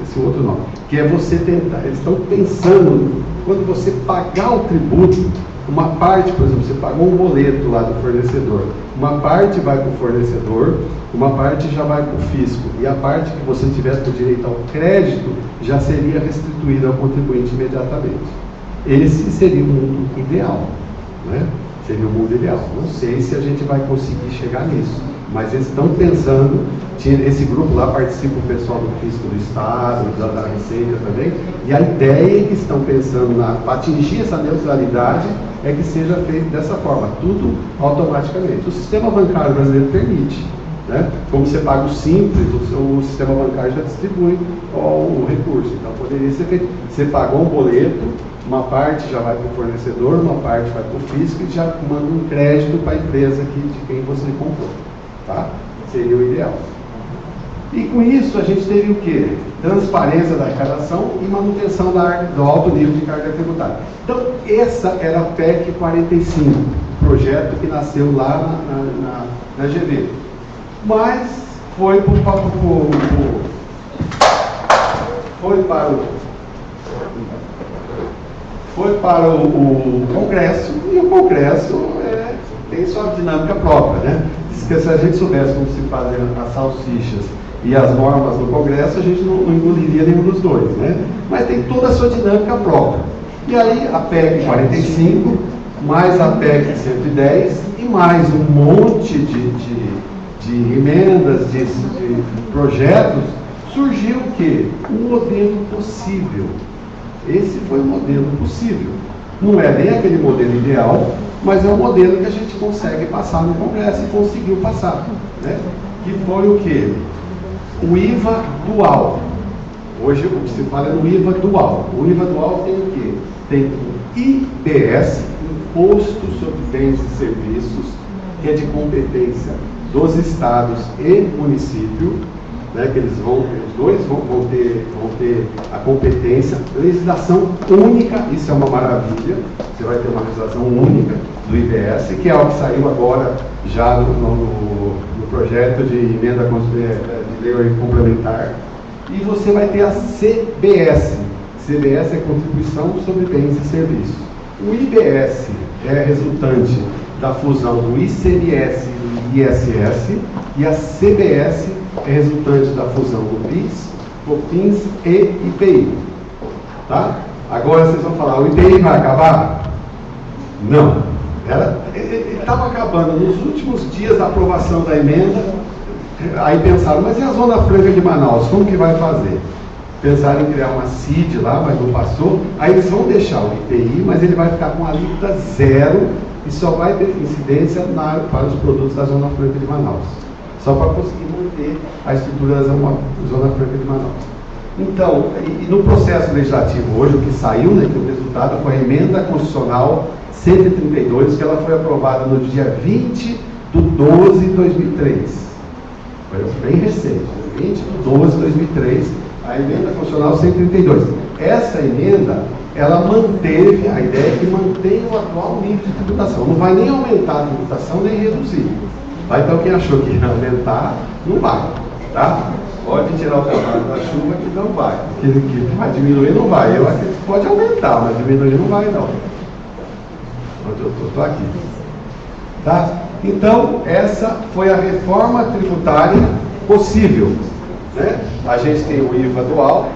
esse outro nome, que é você tentar, eles estão pensando, quando você pagar o tributo, uma parte, por exemplo, você pagou um boleto lá do fornecedor, uma parte vai para o fornecedor, uma parte já vai para o fisco, e a parte que você tivesse por direito ao crédito já seria restituída ao contribuinte imediatamente. Esse seria o mundo ideal, né? Seria o mundo ideal. Não sei se a gente vai conseguir chegar nisso, mas eles estão pensando. Esse grupo lá participa o pessoal do fisco do Estado, da Receita também, e a ideia é que estão pensando para atingir essa neutralidade é que seja feito dessa forma, tudo automaticamente. O sistema bancário brasileiro permite, né? Como você paga o simples, o sistema bancário já distribui o recurso. Então poderia ser feito. Você pagou um boleto, uma parte já vai para o fornecedor, uma parte vai para o fisco e já manda um crédito para a empresa de quem você comprou, tá? Seria o ideal. E com isso a gente teve o quê? Transparência da arrecadação e manutenção do alto nível de carga tributária. Então, essa era a PEC 45, projeto que nasceu lá na GV. Mas foi para o Congresso, e o Congresso tem sua dinâmica própria, né? Se a gente soubesse como se fazem as salsichas e as normas do Congresso, a gente não engoliria nenhum dos dois, né? Mas tem toda a sua dinâmica própria. E aí a PEC 45, mais a PEC 110 e mais um monte de emendas, de projetos, surgiu o quê? Um modelo possível. Esse foi o modelo possível. Não é nem aquele modelo ideal, mas é um modelo que a gente consegue passar no Congresso e conseguiu passar, né? Que foi o quê? O IVA dual. Hoje o que se fala é no IVA dual. O IVA dual tem o quê? Tem o IBS, Imposto sobre Bens e Serviços, que é de competência dos estados e município, né, que os dois vão ter a competência, legislação única, isso é uma maravilha, você vai ter uma legislação única do IBS, que é o que saiu agora já no projeto de emenda de lei complementar, e você vai ter a CBS. CBS é Contribuição sobre Bens e Serviços. O IBS é resultante da fusão do ICMS e ISS, e a CBS é resultante da fusão do PIS, COFINS e IPI. Tá? Agora vocês vão falar, o IPI vai acabar? Não. Ele estava acabando nos últimos dias da aprovação da emenda, aí pensaram, mas e a Zona Franca de Manaus, como que vai fazer? Pensaram em criar uma CID lá, mas não passou. Aí eles vão deixar o IPI, mas ele vai ficar com a alíquota zero e só vai ter incidência para os produtos da Zona Franca de Manaus. Só para conseguir manter a estrutura da Zona Franca de Manaus. Então, e no processo legislativo hoje, o que saiu, né, que o resultado foi a emenda constitucional 132, que ela foi aprovada no dia 20 de 12 de 2003. Foi bem recente, 20 de 12 de 2003, a emenda constitucional 132. Essa emenda, ela manteve, a ideia é que mantém o atual nível de tributação. Não vai nem aumentar a tributação, nem reduzir. Vai, então quem achou que ia aumentar, não vai, tá? Pode tirar o cavalo da chuva que não vai. Que vai diminuir, não vai. Eu acredito que pode aumentar, mas diminuir não vai, não. Onde eu estou aqui. Tá? Então, essa foi a reforma tributária possível, né? A gente tem o IVA dual,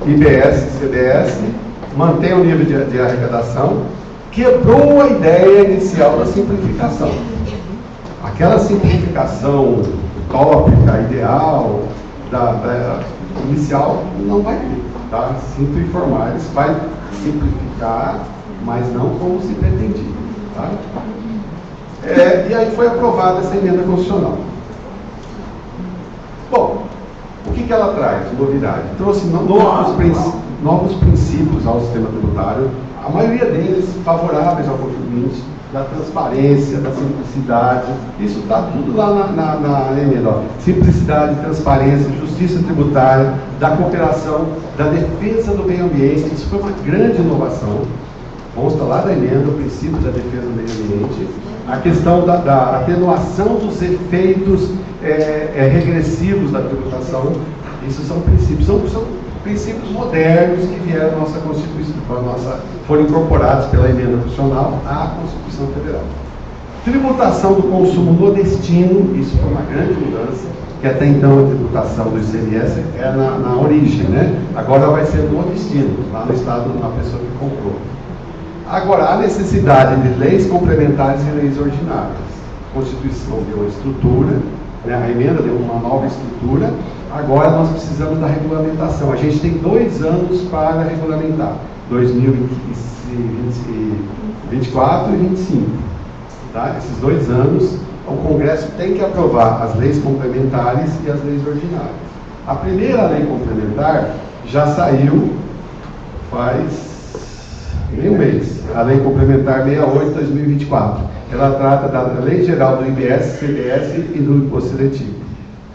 IBS, CBS, mantém o nível de arrecadação, quebrou a ideia inicial da simplificação. Aquela simplificação utópica, ideal, inicial, não vai ter, tá? Sinto informar, eles vai simplificar, mas não como se pretendia, tá? E aí foi aprovada essa emenda constitucional. Bom, o que ela traz? Novidade. Trouxe novos princípios ao sistema tributário, a maioria deles favoráveis ao contribuinte, da transparência, da simplicidade. Isso está tudo lá na emenda. Ó. Simplicidade, transparência, justiça tributária, da cooperação, da defesa do meio ambiente. Isso foi uma grande inovação. Consta lá da emenda o princípio da defesa do meio ambiente. A questão da atenuação dos efeitos regressivos da tributação. Isso são princípios. São princípios modernos que vieram à nossa Constituição, foram incorporados pela emenda constitucional à Constituição Federal. Tributação do consumo no destino, isso foi uma grande mudança, que até então a tributação do ICMS era na origem, né? Agora vai ser no destino, lá no estado da pessoa que comprou. Agora, há necessidade de leis complementares e leis ordinárias. A Constituição deu uma estrutura, né? A emenda deu uma nova estrutura. Agora nós precisamos da regulamentação. A gente tem 2 anos para regulamentar, 2024 e 2025. Tá? Esses 2 anos, o Congresso tem que aprovar as leis complementares e as leis ordinárias. A primeira lei complementar já saiu faz meio mês, a lei complementar 68/2024. Ela trata da lei geral do IBS, CBS e do imposto seletivo.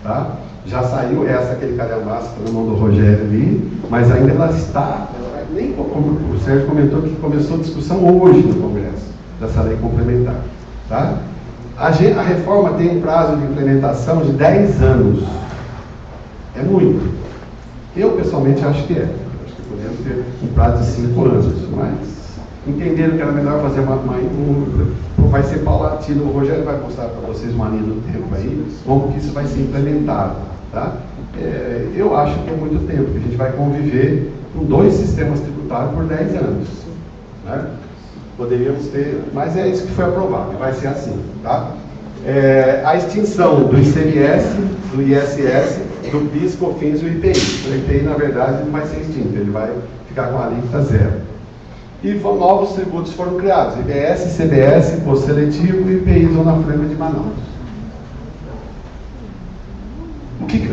Tá? Já saiu aquele calhamaço na mão do Rogério ali, mas ainda ela está, o Sérgio comentou que começou a discussão hoje no Congresso. dessa lei complementar. Tá? A reforma tem um prazo de implementação de 10 anos. É muito. Eu, pessoalmente, acho que é. Acho que podemos ter um prazo de 5 anos, mas entenderam que era melhor fazer vai ser paulatino. O Rogério vai mostrar para vocês uma linha do tempo aí, como que isso vai ser implementado. Tá? Eu acho que é muito tempo, que a gente vai conviver com 2 sistemas tributários por 10 anos. Né? Poderíamos ter, mas é isso que foi aprovado, vai ser assim. Tá? A extinção do ICMS, do ISS, do PIS, COFINS e do IPI. O IPI, na verdade, não vai ser extinto, ele vai ficar com a alíquota zero. E novos tributos foram criados: IBS, CBS, Imposto Seletivo e IPI Zona Franca de Manaus.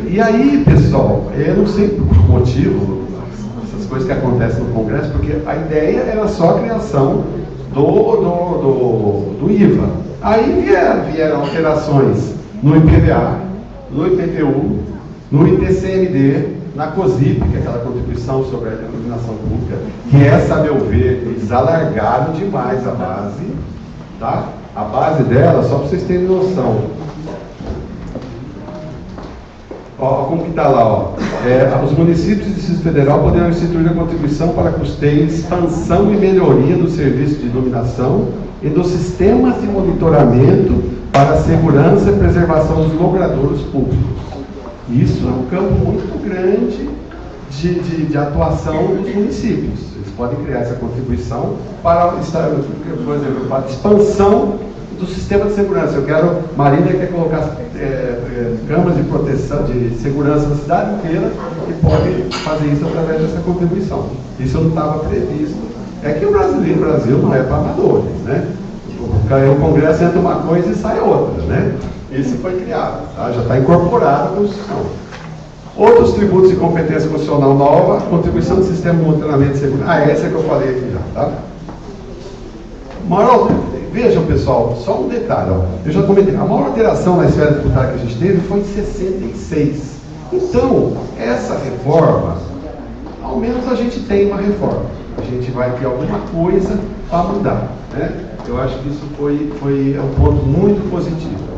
E aí, pessoal, eu não sei por que motivo, essas coisas que acontecem no Congresso, porque a ideia era só a criação do IVA. Aí vieram alterações no IPVA, no IPTU, no ITCMD, na COSIP, que é aquela contribuição sobre a iluminação pública, que essa, a meu ver, eles alargaram demais a base, tá? A base dela, só para vocês terem noção. Ó, como que está lá, ó. Os municípios do Distrito Federal poderão instituir a contribuição para custeio, expansão e melhoria do serviço de iluminação e dos sistemas de monitoramento para a segurança e preservação dos logradouros públicos. Isso é um campo muito grande de atuação dos municípios. Eles podem criar essa contribuição para, por exemplo, para a expansão do sistema de segurança. Marília quer colocar câmaras de proteção, de segurança na cidade inteira, e pode fazer isso através dessa contribuição. Isso não estava previsto. É que o Brasil não é para amadores, né? O Congresso entra uma coisa e sai outra, né? Isso foi criado, tá? Já está incorporado à Constituição. Outros tributos de competência constitucional nova, contribuição do sistema de monitoramento de segurança. Essa é que eu falei aqui já, tá? Vejam, pessoal, só um detalhe, ó. Eu já comentei, a maior alteração na esfera tributária que a gente teve foi em 66. Então, essa reforma, ao menos a gente tem uma reforma. A gente vai ter alguma coisa para mudar, né? Eu acho que isso foi um ponto muito positivo.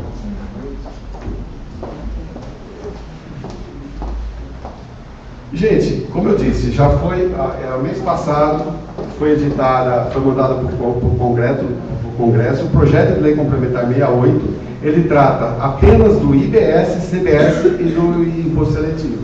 Gente, como eu disse, já foi, mês passado, foi mandado para o Congresso o projeto de lei complementar 68. Ele trata apenas do IBS, CBS e do Imposto Seletivo.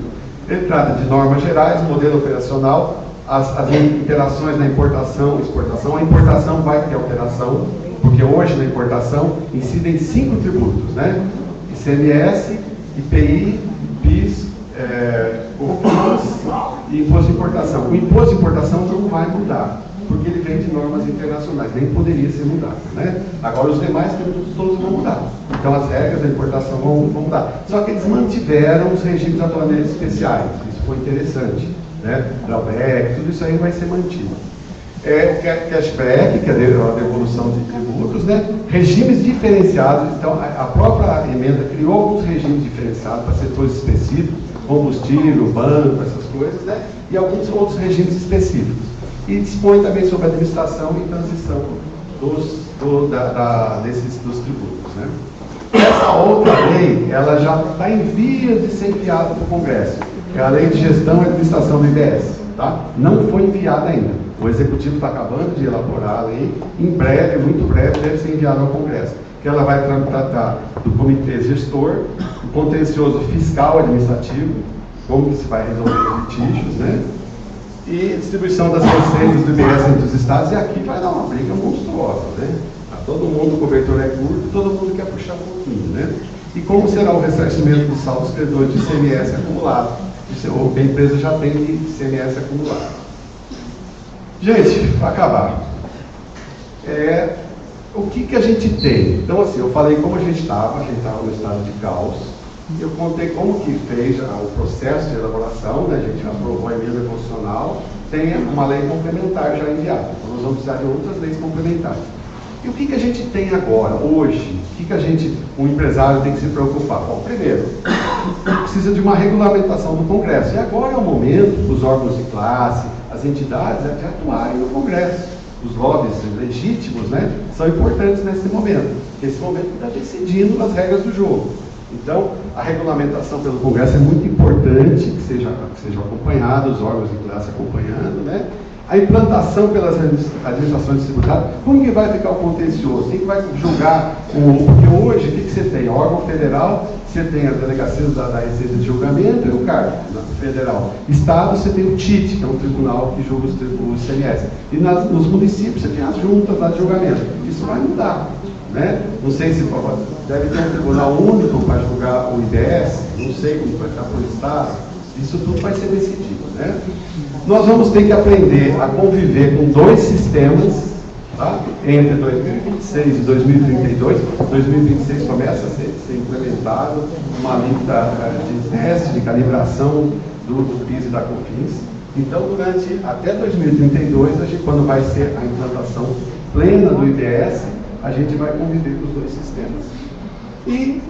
Ele trata de normas gerais, modelo operacional, as interações na importação e exportação. A importação vai ter alteração, porque hoje na importação incidem 5 tributos, né? ICMS, IPI, PIS, COFINS e Imposto de Importação. O Imposto de Importação não vai mudar, porque ele vem de normas internacionais, nem poderia ser mudado, né? Agora os demais tributos todos vão mudar. Então as regras da importação vão mudar. Só que eles mantiveram os regimes aduaneiros especiais. Isso foi interessante, né? Drawback, tudo isso aí vai ser mantido. O cashback, que é a devolução de tributos, né? Regimes diferenciados. Então a própria emenda criou alguns regimes diferenciados para setores específicos, combustível, banco, essas coisas, né? E alguns outros regimes específicos. E dispõe também sobre a administração e transição dos tributos, né? Essa outra lei, ela já está em vias de ser enviada para o Congresso. É a Lei de Gestão e Administração do IBS, tá? Não foi enviada ainda. O Executivo está acabando de elaborar a lei. Em breve, muito breve, deve ser enviada ao Congresso. Que ela vai tratar do Comitê Gestor, do contencioso fiscal administrativo, como que se vai resolver os litígios, né? E distribuição das receitas do IBS entre os estados, e aqui vai dar uma briga monstruosa, né? Todo mundo, o cobertor é curto, todo mundo quer puxar um pouquinho, né? E como será o ressarcimento dos saldos credores de ICMS acumulado? A empresa já tem ICMS acumulado. Gente, para acabar, o que a gente tem? Então, assim, eu falei como a gente estava no estado de caos. Eu contei como que fez o processo de elaboração, né? A gente aprovou a emenda constitucional, tem uma lei complementar já enviada. Então, nós vamos precisar de outras leis complementares. E o que a gente tem agora, hoje? O que o empresário tem que se preocupar? Bom, primeiro, precisa de uma regulamentação do Congresso. E agora é o momento dos órgãos de classe, as entidades, de atuarem no Congresso. os lobbies legítimos, né, são importantes nesse momento, porque esse momento está decidindo as regras do jogo. Então, a regulamentação pelo Congresso é muito importante que seja acompanhada, os órgãos de classe acompanhando, né? A implantação pelas administrações tributárias, como que vai ficar o contencioso? Quem que vai julgar? Porque hoje, o que você tem? O órgão federal, você tem as delegacias da Receita de Julgamento e o CARF federal. Estado, você tem o TIT, que é um tribunal que julga os ICMS. E nos municípios, você tem as juntas lá de julgamento. Isso vai mudar, né? Não sei se deve ter um tribunal único para julgar o IDS, não sei como vai estar por Estado. Isso tudo vai ser decidido, né? Nós vamos ter que aprender a conviver com dois sistemas, tá? Entre 2026 e 2032. 2026 começa a ser implementado uma lista de teste, de calibração do PIS e da COFINS. Então, até 2032, quando vai ser a implantação plena do IDS, a gente vai conviver com os dois sistemas. E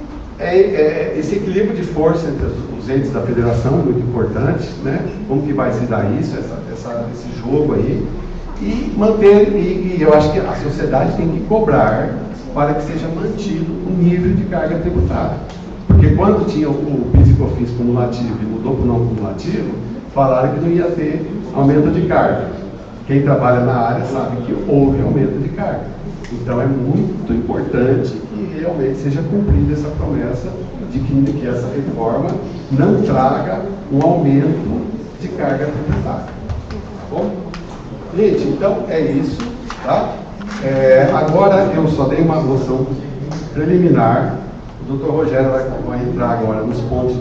esse equilíbrio de força entre os entes da federação é muito importante, né? Como que vai se dar isso, esse jogo aí, e manter, e eu acho que a sociedade tem que cobrar para que seja mantido o nível de carga tributária. Porque quando tinha o PIS e COFINS cumulativo e mudou para o não cumulativo, falaram que não ia ter aumento de carga. Quem trabalha na área sabe que houve aumento de carga. Então é muito importante que realmente seja cumprida essa promessa de que essa reforma não traga um aumento de carga tributária. Tá bom? Gente, então é isso, tá? Agora eu só dei uma noção preliminar. O Dr. Rogério vai entrar agora nos pontos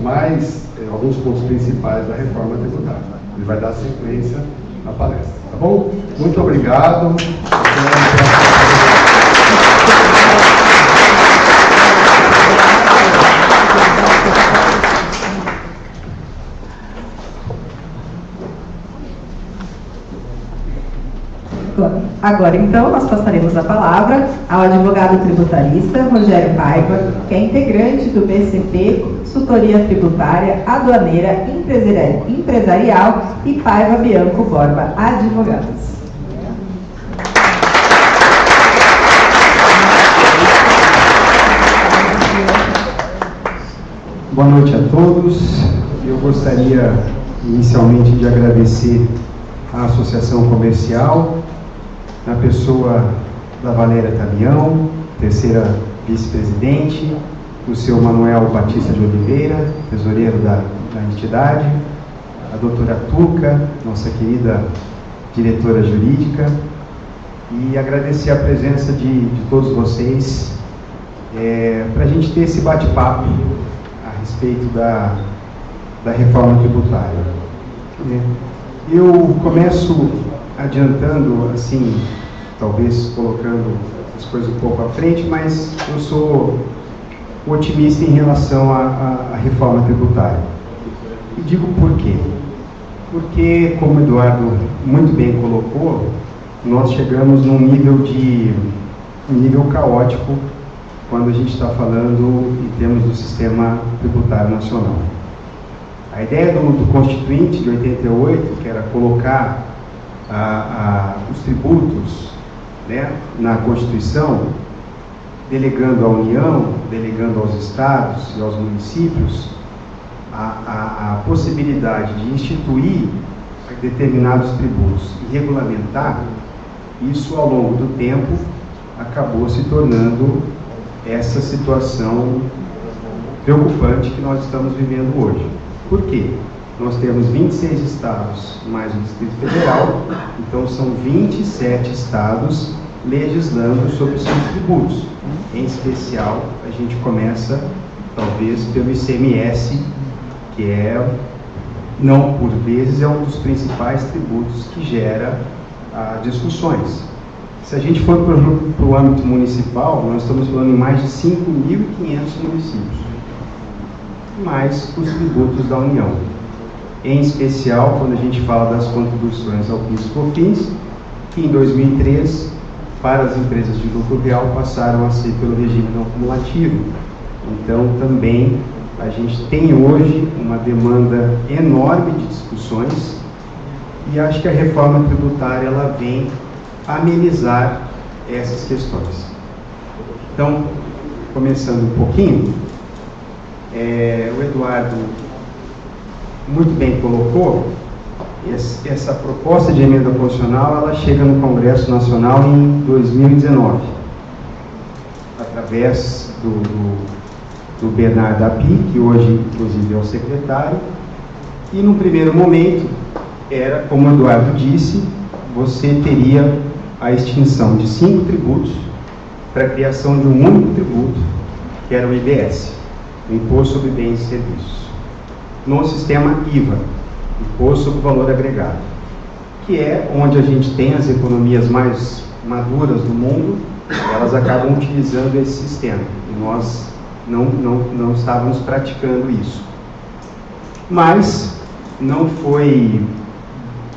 alguns pontos principais da reforma tributária. Ele vai dar sequência na palestra, tá bom? Muito obrigado. Agora, então, nós passaremos a palavra ao advogado tributarista Rogério Paiva, que é integrante do BCP, Consultoria Tributária, Aduaneira, Empresarial e Paiva Bianco Borba, advogados. Boa noite a todos. Eu gostaria inicialmente de agradecer à Associação Comercial, na pessoa da Valéria Tamião, terceira vice-presidente, o seu Manuel Batista de Oliveira, tesoureiro da entidade, a doutora Tuca, nossa querida diretora jurídica, e agradecer a presença de todos vocês para a gente ter esse bate-papo a respeito da reforma tributária. Eu começo adiantando, assim, talvez colocando as coisas um pouco à frente, mas eu sou otimista em relação à reforma tributária. E digo por quê? Porque, como o Eduardo muito bem colocou, nós chegamos num nível caótico quando a gente está falando em termos do sistema tributário nacional. A ideia do Constituinte de 88, que era colocar os tributos, né, na Constituição, delegando à União, delegando aos estados e aos municípios a possibilidade de instituir determinados tributos e regulamentar, isso ao longo do tempo acabou se tornando essa situação preocupante que nós estamos vivendo hoje. Por quê? Nós temos 26 estados mais o Distrito Federal, então são 27 estados legislando sobre os seus tributos. Em especial, a gente começa, talvez, pelo ICMS, que não por vezes, é um dos principais tributos que gera discussões. Se a gente for para o âmbito municipal, nós estamos falando em mais de 5.500 municípios, mais os tributos da União. Em especial, quando a gente fala das contribuições ao PIS e COFINS, que em 2003, para as empresas de lucro real, passaram a ser pelo regime não cumulativo. Então, também, a gente tem hoje uma demanda enorme de discussões, e acho que a reforma tributária ela vem amenizar essas questões. Então, começando um pouquinho, o Eduardo muito bem colocou, essa proposta de emenda constitucional, ela chega no Congresso Nacional em 2019, através do Bernardo Api, que hoje, inclusive, é o secretário, e no primeiro momento, era, como o Eduardo disse, você teria a extinção de 5 tributos para a criação de um único tributo, que era o IBS, o Imposto sobre Bens e Serviços, no sistema IVA, Imposto sobre Valor Agregado, que é onde a gente tem as economias mais maduras do mundo, elas acabam utilizando esse sistema, e nós não estávamos praticando isso. Mas não foi...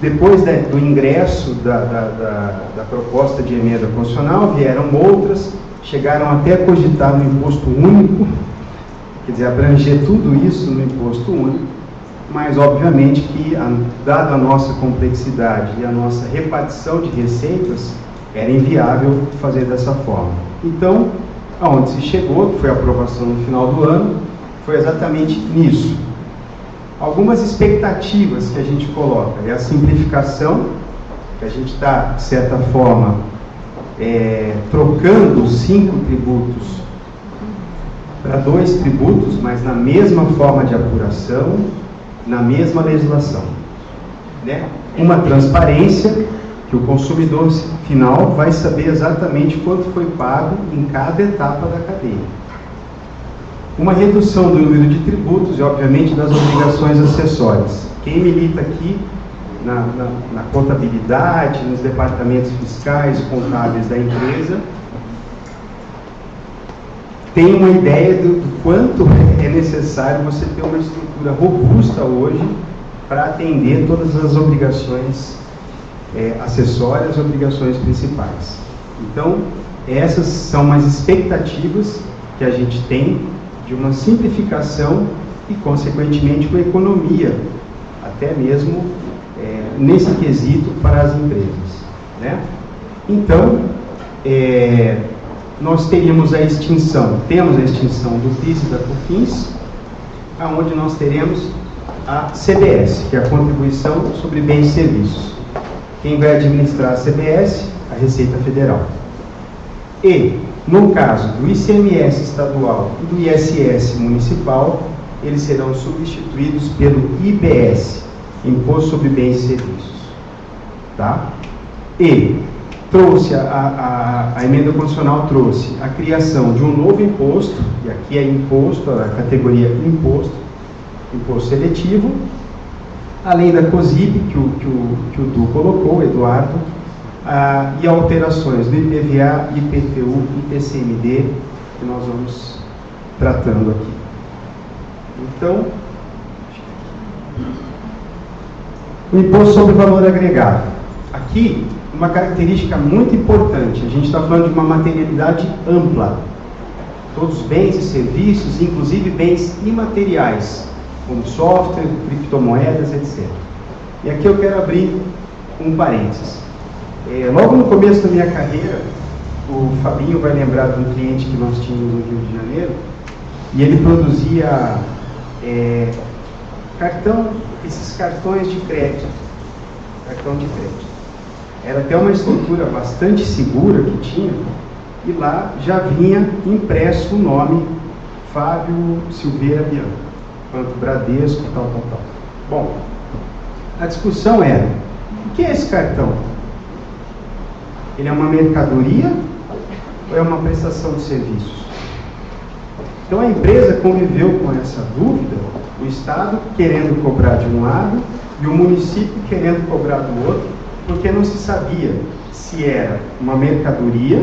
Depois do ingresso da proposta de emenda constitucional, vieram outras, chegaram até a cogitar no imposto único, quer dizer, abranger tudo isso no imposto único, mas obviamente que, dada a nossa complexidade e a nossa repartição de receitas, era inviável fazer dessa forma. Então, aonde se chegou, que foi a aprovação no final do ano, foi exatamente nisso. Algumas expectativas que a gente coloca é a simplificação, que a gente está, de certa forma, trocando os 5 tributos para 2 tributos, mas na mesma forma de apuração, na mesma legislação. Né? Uma transparência, que o consumidor final vai saber exatamente quanto foi pago em cada etapa da cadeia. Uma redução do número de tributos e, obviamente, das obrigações acessórias. Quem milita aqui na contabilidade, nos departamentos fiscais, contábeis da empresa, tem uma ideia do quanto é necessário você ter uma estrutura robusta hoje para atender todas as obrigações acessórias e obrigações principais. Então, essas são as expectativas que a gente tem de uma simplificação e, consequentemente, uma economia, até mesmo nesse quesito para as empresas. Né? Então, nós temos a extinção do PIS e da COFINS, aonde nós teremos a CBS, que é a Contribuição sobre Bens e Serviços. Quem vai administrar a CBS? A Receita Federal. E, no caso do ICMS estadual e do ISS municipal, eles serão substituídos pelo IBS, Imposto sobre Bens e Serviços. Tá? E trouxe a emenda constitucional trouxe a criação de um novo imposto, e aqui é imposto, a categoria imposto seletivo, além da COSIB, que o Du colocou, o Eduardo, e alterações do IPVA, IPTU e IPCMD, que nós vamos tratando aqui. Então, o imposto sobre valor agregado. Aqui, uma característica muito importante, a gente está falando de uma materialidade ampla. Todos os bens e serviços, inclusive bens imateriais, como software, criptomoedas, etc. E aqui eu quero abrir um parênteses. Logo no começo da minha carreira, o Fabinho vai lembrar de um cliente que nós tínhamos no Rio de Janeiro, e ele produzia esses cartões de crédito. Cartão de crédito. Era até uma estrutura bastante segura que tinha, e lá já vinha impresso o nome Fábio Silveira Bianco, quanto Bradesco, tal. Bom, a discussão era, o que é esse cartão? Ele é uma mercadoria ou é uma prestação de serviços? Então a empresa conviveu com essa dúvida, o Estado querendo cobrar de um lado e o município querendo cobrar do outro, porque não se sabia se era uma mercadoria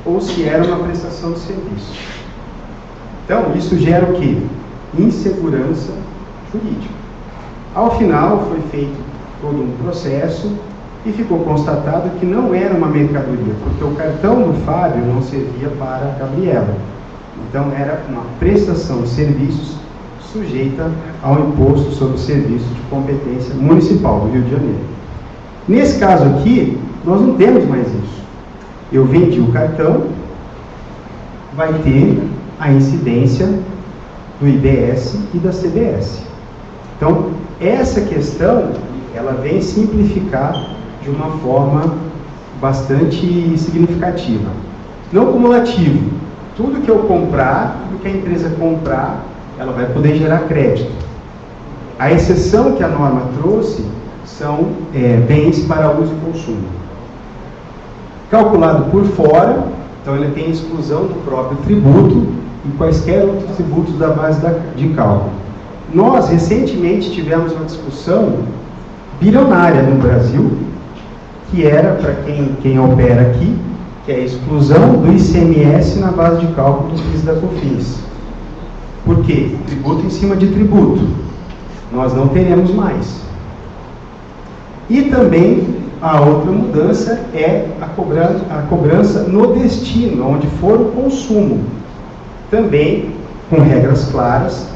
ou se era uma prestação de serviço. Então, isso gera o quê? Insegurança jurídica. Ao final, foi feito todo um processo e ficou constatado que não era uma mercadoria, porque o cartão do Fábio não servia para a Gabriela. Então, era uma prestação de serviços sujeita ao imposto sobre serviço de competência municipal do Rio de Janeiro. Nesse caso aqui, Nós não temos mais isso. Eu vendi o cartão, vai ter a incidência do IBS e da CBS. Então, essa questão, ela vem simplificar de uma forma bastante significativa. Não cumulativo. Tudo que eu comprar, tudo que a empresa comprar, ela vai poder gerar crédito. A exceção que a norma trouxe são bens para uso e consumo. Calculado por fora, então ele tem exclusão do próprio tributo e quaisquer outros tributos da base de cálculo. Nós, recentemente, tivemos uma discussão bilionária no Brasil, que era, para quem opera aqui, que é a exclusão do ICMS na base de cálculo do PIS e da COFINS. Por quê? Tributo em cima de tributo. Nós não teremos mais. E também a outra mudança é a cobrança no destino, onde for o consumo. Também com regras claras.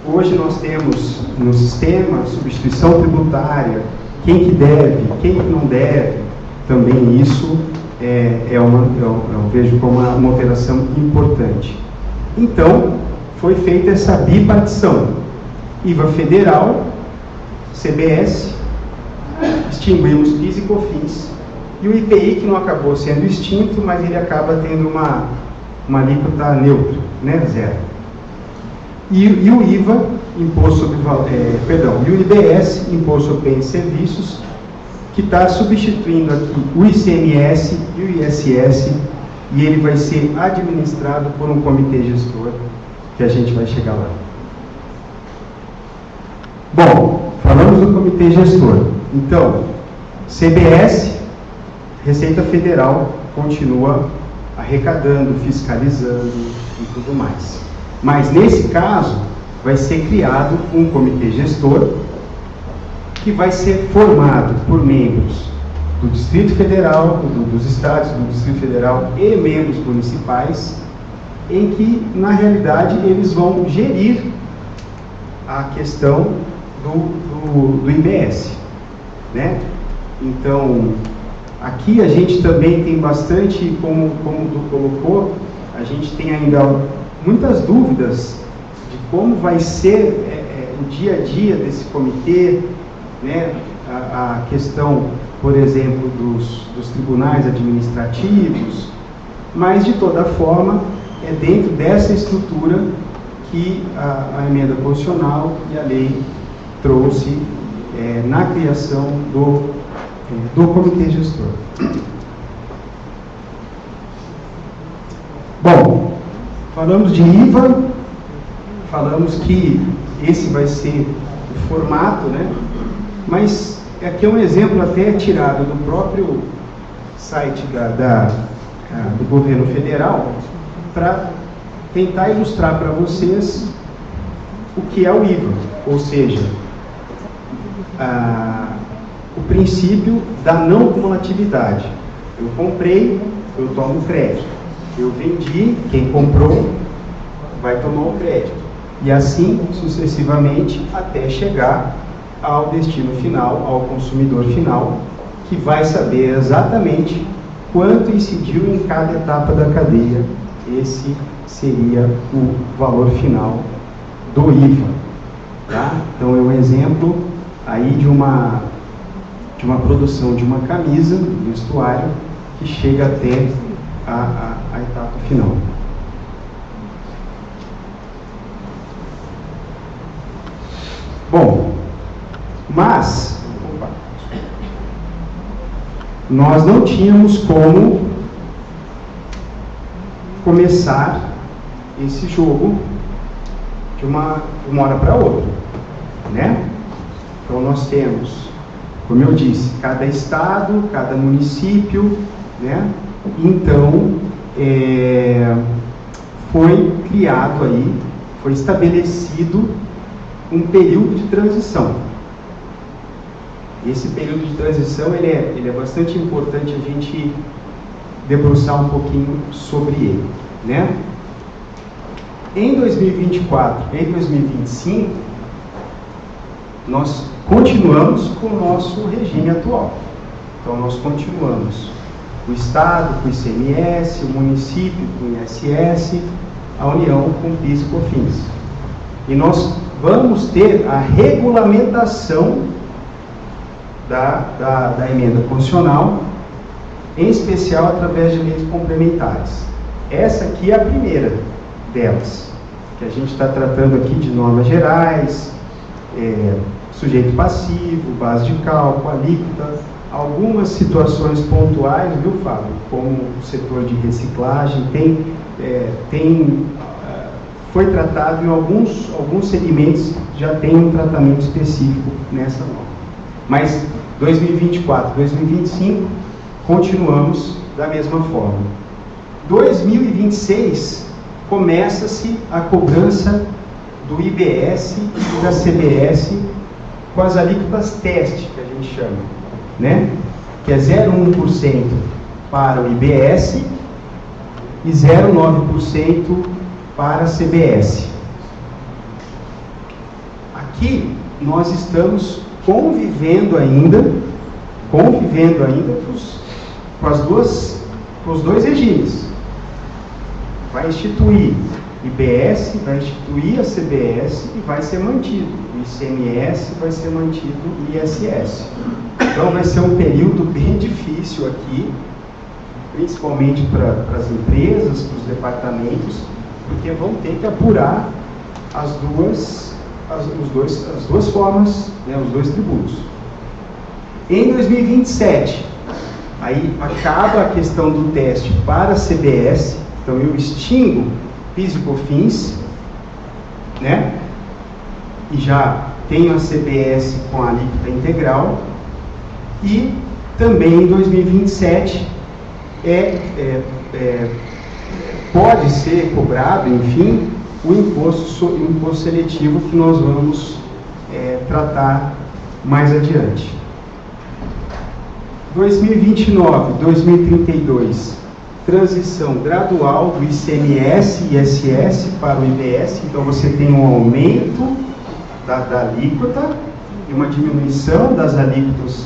Hoje nós temos no sistema substituição tributária, quem que deve, quem que não deve. Também isso eu vejo como uma alteração importante. Então, foi feita essa bipartição. IVA federal, CBS, extinguimos PIS e COFINS, e o IPI, que não acabou sendo extinto, mas ele acaba tendo uma alíquota neutra, né, zero. E o IVA, Imposto sobre e o IBS, Imposto sobre Bens e Serviços, que está substituindo aqui o ICMS e o ISS, e ele vai ser administrado por um comitê gestor, que a gente vai chegar lá. Bom, falamos do comitê gestor. Então, CBS, Receita Federal, continua arrecadando, fiscalizando e tudo mais. Mas, nesse caso, vai ser criado um comitê gestor que vai ser formado por membros do Distrito Federal, dos estados do Distrito Federal e membros municipais, em que, na realidade, eles vão gerir a questão do IBS, né? Então, aqui a gente também tem bastante, como o Du colocou, a gente tem ainda muitas dúvidas de como vai ser o dia a dia desse comitê, né? A questão, por exemplo, dos tribunais administrativos, mas, de toda forma, é dentro dessa estrutura que a emenda constitucional e a lei trouxe na criação do comitê gestor. Bom, falamos de IVA, falamos que esse vai ser o formato, né? Mas aqui é um exemplo até tirado do próprio site do governo federal, para tentar ilustrar para vocês o que é o IVA, ou seja, o princípio da não cumulatividade. Eu comprei, eu tomo crédito. Eu vendi, quem comprou vai tomar o crédito. E assim sucessivamente até chegar ao destino final, ao consumidor final, que vai saber exatamente quanto incidiu em cada etapa da cadeia. Esse seria o valor final do IVA. Tá? Então é um exemplo aí de uma produção de uma camisa, um vestuário, que chega até a etapa final. Bom, mas nós não tínhamos como começar esse jogo de uma hora para outra, né? Então nós temos, como eu disse, cada estado, cada município, né? Então foi criado aí, foi estabelecido um período de transição. Esse período de transição ele é bastante importante a gente debruçar um pouquinho sobre ele, né? Em 2024, em 2025, nós continuamos com o nosso regime atual. Então, nós continuamos. O Estado com o ICMS, o município com o ISS, a União com o PIS e COFINS. E nós vamos ter a regulamentação da emenda constitucional, em especial através de leis complementares. Essa aqui é a primeira delas, que a gente está tratando aqui de normas gerais, sujeito passivo, base de cálculo, alíquota, algumas situações pontuais, viu, Fábio? Como o setor de reciclagem foi tratado em alguns segmentos, já tem um tratamento específico nessa norma. Mas 2024, 2025, continuamos da mesma forma. 2026, começa-se a cobrança do IBS e da CBS com as alíquotas teste, que a gente chama, né? Que é 0,1% para o IBS e 0,9% para a CBS. Aqui nós estamos convivendo ainda com os dois regimes. Vai instituir IBS, vai instituir a CBS e vai ser mantido. O ICMS vai ser mantido o ISS. Então vai ser um período bem difícil aqui, principalmente para as empresas, para os departamentos, porque vão ter que apurar as duas formas, né, os dois tributos. Em 2027, aí acaba a questão do teste para a CBS, então eu extingo PIS e COFINS, né, e já tenho a CBS com a alíquota integral, e também em 2027 pode ser cobrado, enfim, o imposto seletivo que nós vamos tratar mais adiante. 2029, 2032, transição gradual do ICMS e ISS para o IBS, então você tem um aumento da alíquota e uma diminuição das alíquotas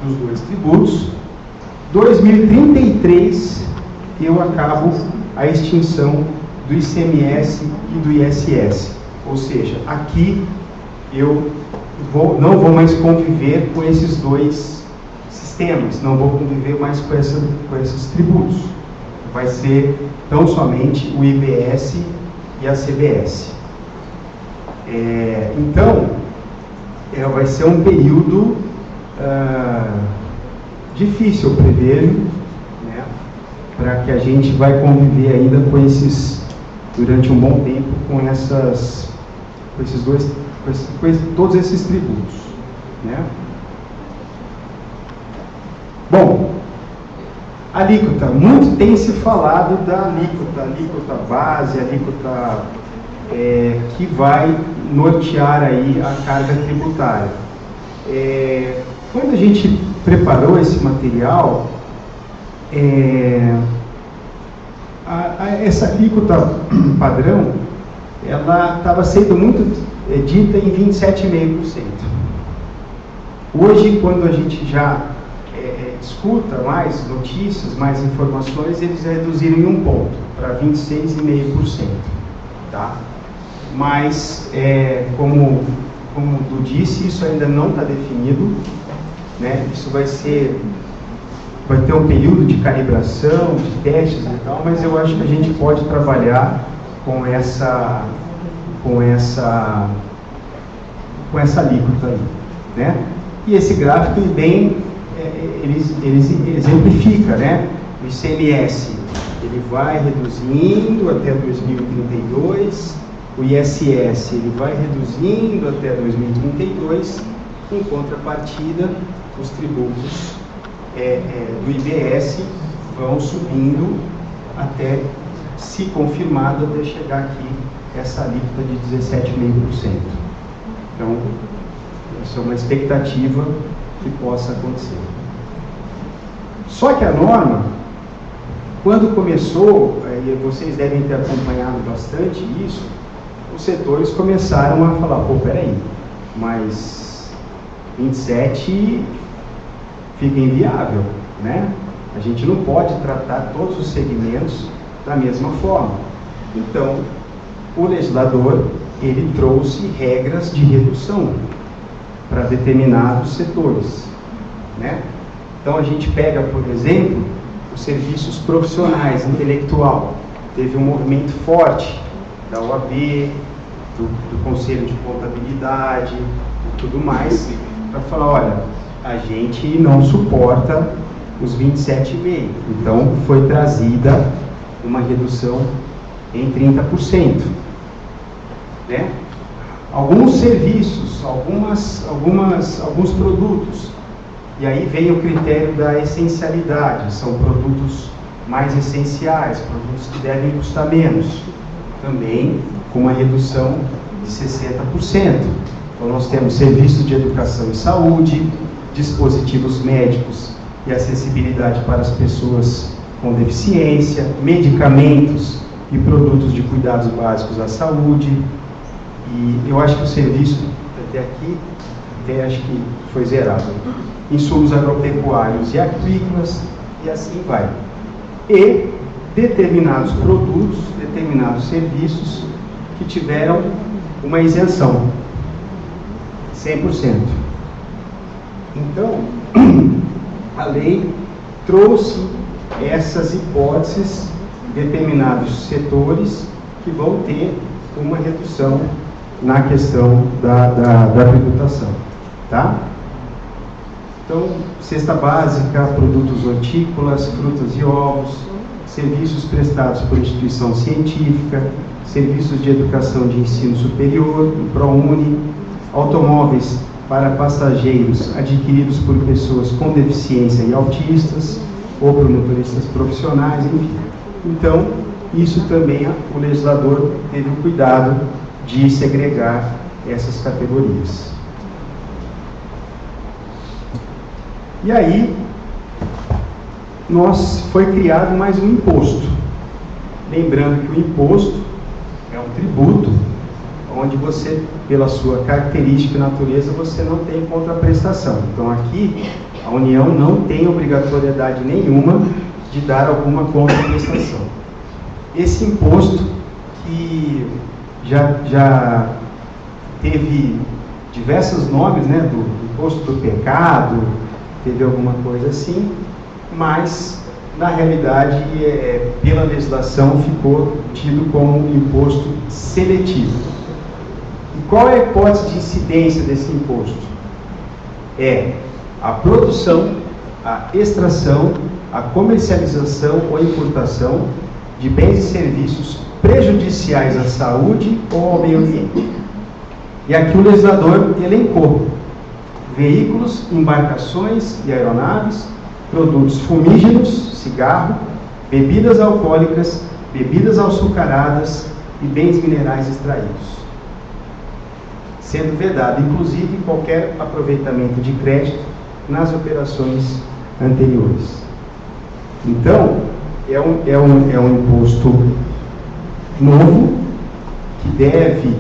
dos dois tributos. 2033, eu acabo a extinção do ICMS e do ISS, ou seja, aqui eu não vou mais conviver com esses dois sistemas, não vou conviver mais com esses tributos, vai ser tão somente o IBS e a CBS. Então, vai ser um período difícil, eu prevejo, né, para que a gente vai conviver ainda com durante um bom tempo, todos esses tributos, né? Bom, alíquota, muito tem se falado da alíquota base, alíquota que vai nortear aí a carga tributária. Quando a gente preparou esse material, essa alíquota padrão, ela estava sendo muito dita em 27,5%. Hoje, quando a gente já escuta mais notícias, mais informações, eles reduziram em um ponto, para 26,5%. Tá? Mas, como o Du disse, isso ainda não está definido, né? Isso vai ter um período de calibração, de testes e tal, mas eu acho que a gente pode trabalhar com essa alíquota aí, né? E esse gráfico ele exemplifica, né? O ICMS, ele vai reduzindo até 2032, o ISS, ele vai reduzindo até 2032, em contrapartida, os tributos do IBS vão subindo até, se confirmado, até chegar aqui essa alíquota de 17,5%. Então, essa é uma expectativa que possa acontecer. Só que a norma, quando começou, e vocês devem ter acompanhado bastante isso, os setores começaram a falar, pô, peraí, mas 27 fica inviável, né? A gente não pode tratar todos os segmentos da mesma forma. Então, o legislador, ele trouxe regras de redução para determinados setores, né? Então, a gente pega, por exemplo, os serviços profissionais, intelectual. Teve um movimento forte da OAB, do Conselho de Contabilidade e tudo mais, para falar, olha, a gente não suporta os 27,5%. Então, foi trazida uma redução em 30%. Né? Alguns serviços, alguns produtos, e aí vem o critério da essencialidade, são produtos mais essenciais, produtos que devem custar menos, também com uma redução de 60%. Então nós temos serviços de educação e saúde, dispositivos médicos e acessibilidade para as pessoas com deficiência, medicamentos e produtos de cuidados básicos à saúde. E eu acho que o serviço, até aqui, acho que foi zerado. Insumos agropecuários e agrícolas, e assim vai. E determinados produtos, determinados serviços que tiveram uma isenção, 100%. Então, a lei trouxe essas hipóteses, determinados setores que vão ter uma redução na questão da tributação, tá? Então, cesta básica, produtos hortícolas, frutas e ovos, serviços prestados por instituição científica, serviços de educação de ensino superior, ProUni, automóveis para passageiros adquiridos por pessoas com deficiência e autistas, ou por motoristas profissionais, enfim. Então, isso também o legislador teve o cuidado de segregar essas categorias. E aí, foi criado mais um imposto. Lembrando que o imposto é um tributo, onde você, pela sua característica e natureza, você não tem contraprestação. Então aqui, a União não tem obrigatoriedade nenhuma de dar alguma contraprestação. Esse imposto, que já teve diversos nomes, né, do imposto do pecado, teve alguma coisa assim, mas na realidade, pela legislação, ficou tido como um imposto seletivo. E qual é a hipótese de incidência desse imposto? É a produção, a extração, a comercialização ou importação de bens e serviços prejudiciais à saúde ou ao meio ambiente. E aqui o legislador elencou veículos, embarcações e aeronaves, produtos fumígeros, cigarro, bebidas alcoólicas, bebidas açucaradas e bens minerais extraídos, sendo vedado, inclusive, qualquer aproveitamento de crédito nas operações anteriores. Então, é um imposto novo, que deve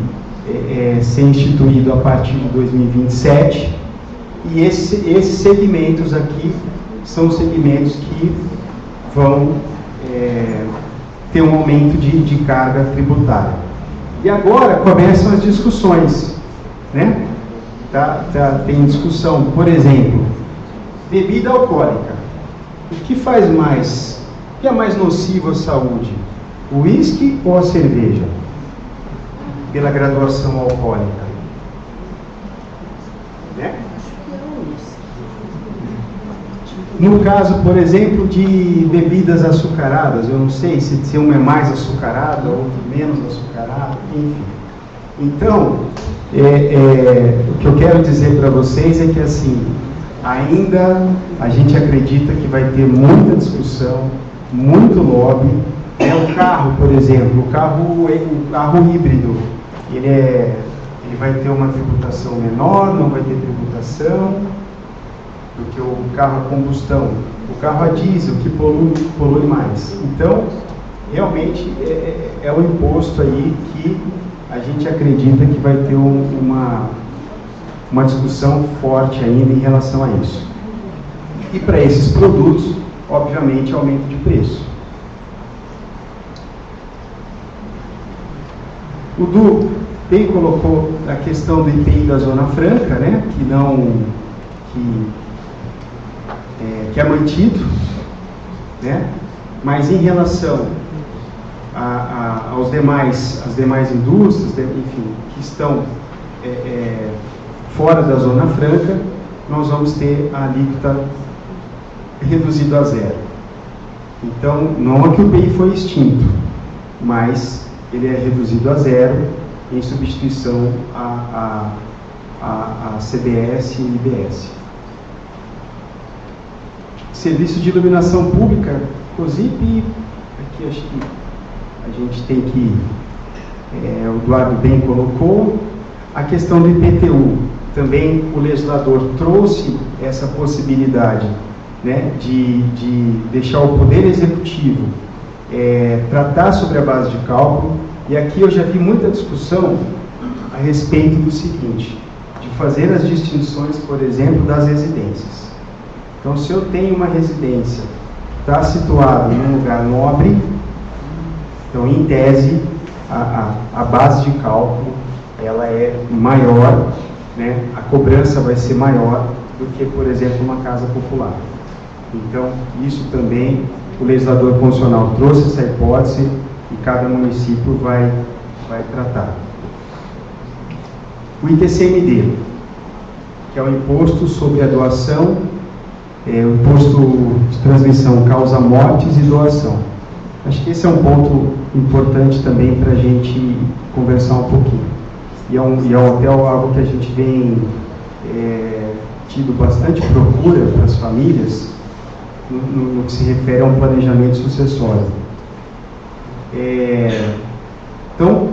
ser instituído a partir de 2027, e esses segmentos aqui são os segmentos que vão ter um aumento de carga tributária. E agora começam as discussões, né? Tem discussão, por exemplo, bebida alcoólica. O que faz mais? O que é mais nocivo à saúde? O uísque ou a cerveja? Pela graduação alcoólica, né? No caso, por exemplo, de bebidas açucaradas, eu não sei se uma é mais açucarada, outra menos açucarada, enfim. Então, o que eu quero dizer para vocês é que, assim, ainda a gente acredita que vai ter muita discussão, muito lobby. O carro, por exemplo, o carro híbrido, ele vai ter uma tributação menor, não vai ter tributação do que o carro a combustão. O carro a diesel, que polui mais. Então, realmente, é um imposto aí que a gente acredita que vai ter uma discussão forte ainda em relação a isso. E para esses produtos, obviamente, aumento de preço. O Du bem colocou a questão do IPI da Zona Franca, né, que é mantido, né, mas em relação às demais indústrias, enfim, que estão fora da Zona Franca, nós vamos ter a alíquota reduzida a zero. Então, não é que o IPI foi extinto, mas ele é reduzido a zero em substituição a CBS e IBS. Serviço de iluminação pública, COSIP, aqui acho que a gente tem que, o Eduardo bem colocou, a questão do IPTU, também o legislador trouxe essa possibilidade, né, de deixar o Poder Executivo tratar sobre a base de cálculo, e aqui eu já vi muita discussão a respeito do seguinte, de fazer as distinções, por exemplo, das residências. Então, se eu tenho uma residência que está situada em um lugar nobre, então, em tese, a base de cálculo ela é maior, né? A cobrança vai ser maior do que, por exemplo, uma casa popular. Então, isso também, o legislador constitucional trouxe essa hipótese e cada município vai tratar. O ITCMD, que é o Imposto sobre a Doação, o Imposto de Transmissão causa mortes e doação. Acho que esse é um ponto importante também para a gente conversar um pouquinho. E é até algo que a gente vem tido bastante procura para as famílias no que se refere a um planejamento sucessório. Então,